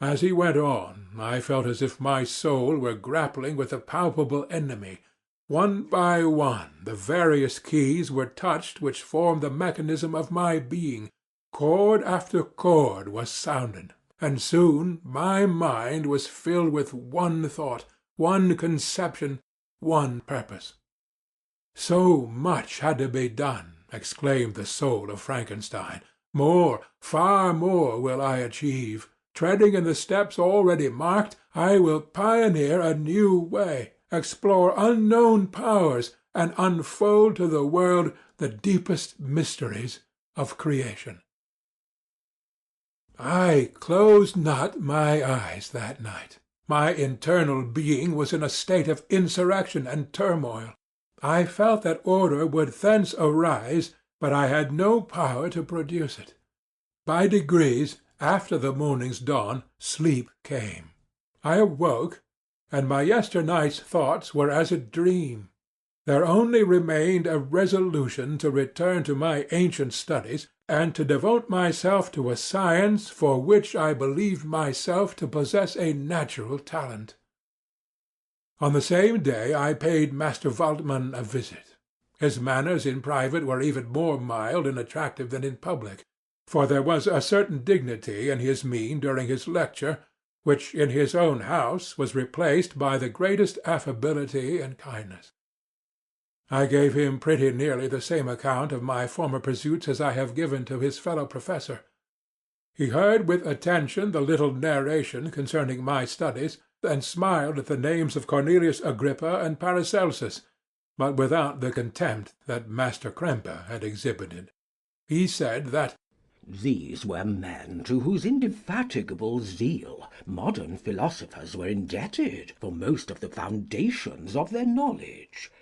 As he went on, I felt as if my soul were grappling with a palpable enemy. One by one the various keys were touched which formed the mechanism of my being. Chord after chord was sounded, and soon my mind was filled with one thought, one conception, one purpose. "So much had to be done," exclaimed the soul of Frankenstein. "More, far more will I achieve. Treading in the steps already marked, I will pioneer a new way, explore unknown powers, and unfold to the world the deepest mysteries of creation." I closed not my eyes that night. My internal being was in a state of insurrection and turmoil. I felt that order would thence arise, but I had no power to produce it. By degrees, after the morning's dawn, sleep came. I awoke, and my yesternight's thoughts were as a dream. There only remained a resolution to return to my ancient studies, and to devote myself to a science for which I believed myself to possess a natural talent. On the same day I paid Master Waldman a visit. His manners in private were even more mild and attractive than in public, for there was a certain dignity in his mien during his lecture, which in his own house was replaced by the greatest affability and kindness. I gave him pretty nearly the same account of my former pursuits as I have given to his fellow professor. He heard with attention the little narration concerning my studies, and smiled at the names of Cornelius Agrippa and Paracelsus, but without the contempt that Master Krempe had exhibited. He said that "These were men to whose indefatigable zeal modern philosophers were indebted for most of the foundations of their knowledge.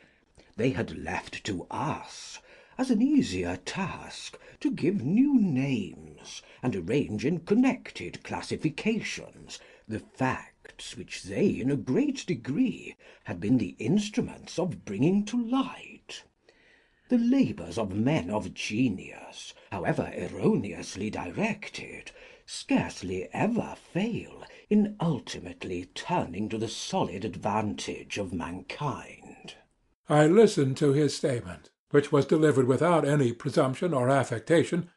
They had left to us, as an easier task, to give new names, and arrange in connected classifications the facts which they in a great degree had been the instruments of bringing to light. The labours of men of genius, however erroneously directed, scarcely ever fail in ultimately turning to the solid advantage of mankind." I listened to his statement, which was delivered without any presumption or affectation,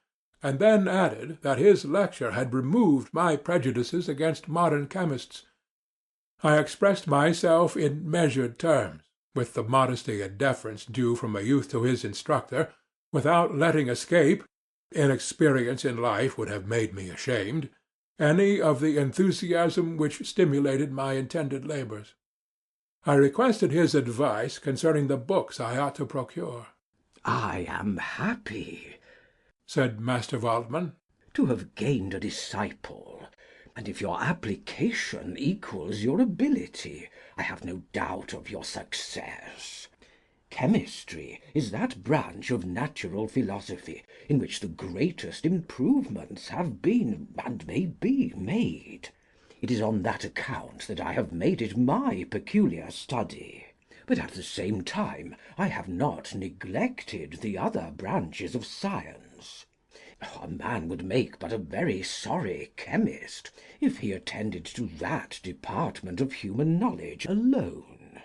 and then added that his lecture had removed my prejudices against modern chemists. I expressed myself in measured terms, with the modesty and deference due from a youth to his instructor, without letting escape—inexperience in life would have made me ashamed—any of the enthusiasm which stimulated my intended labours. I requested his advice concerning the books I ought to procure. "I am happy," said Master Waldman, "to have gained a disciple, and if your application equals your ability, I have no doubt of your success. Chemistry is that branch of natural philosophy in which the greatest improvements have been and may be made. It is on that account that I have made it my peculiar study. But at the same time I have not neglected the other branches of science. A man would make but a very sorry chemist if he attended to that department of human knowledge alone.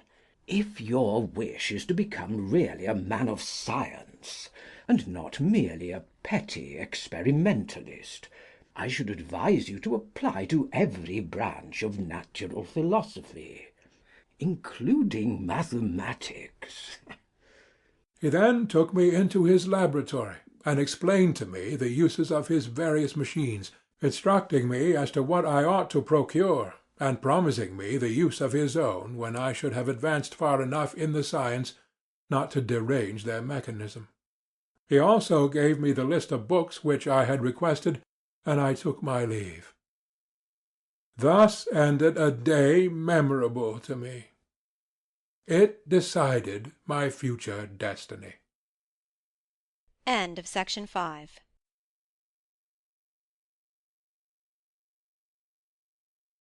If your wish is to become really a man of science, and not merely a petty experimentalist, I should advise you to apply to every branch of natural philosophy, including mathematics." He then took me into his laboratory, and explained to me the uses of his various machines, instructing me as to what I ought to procure, and promising me the use of his own when I should have advanced far enough in the science not to derange their mechanism. He also gave me the list of books which I had requested, and I took my leave. Thus ended a day memorable to me. It decided my future destiny. End of Section 5.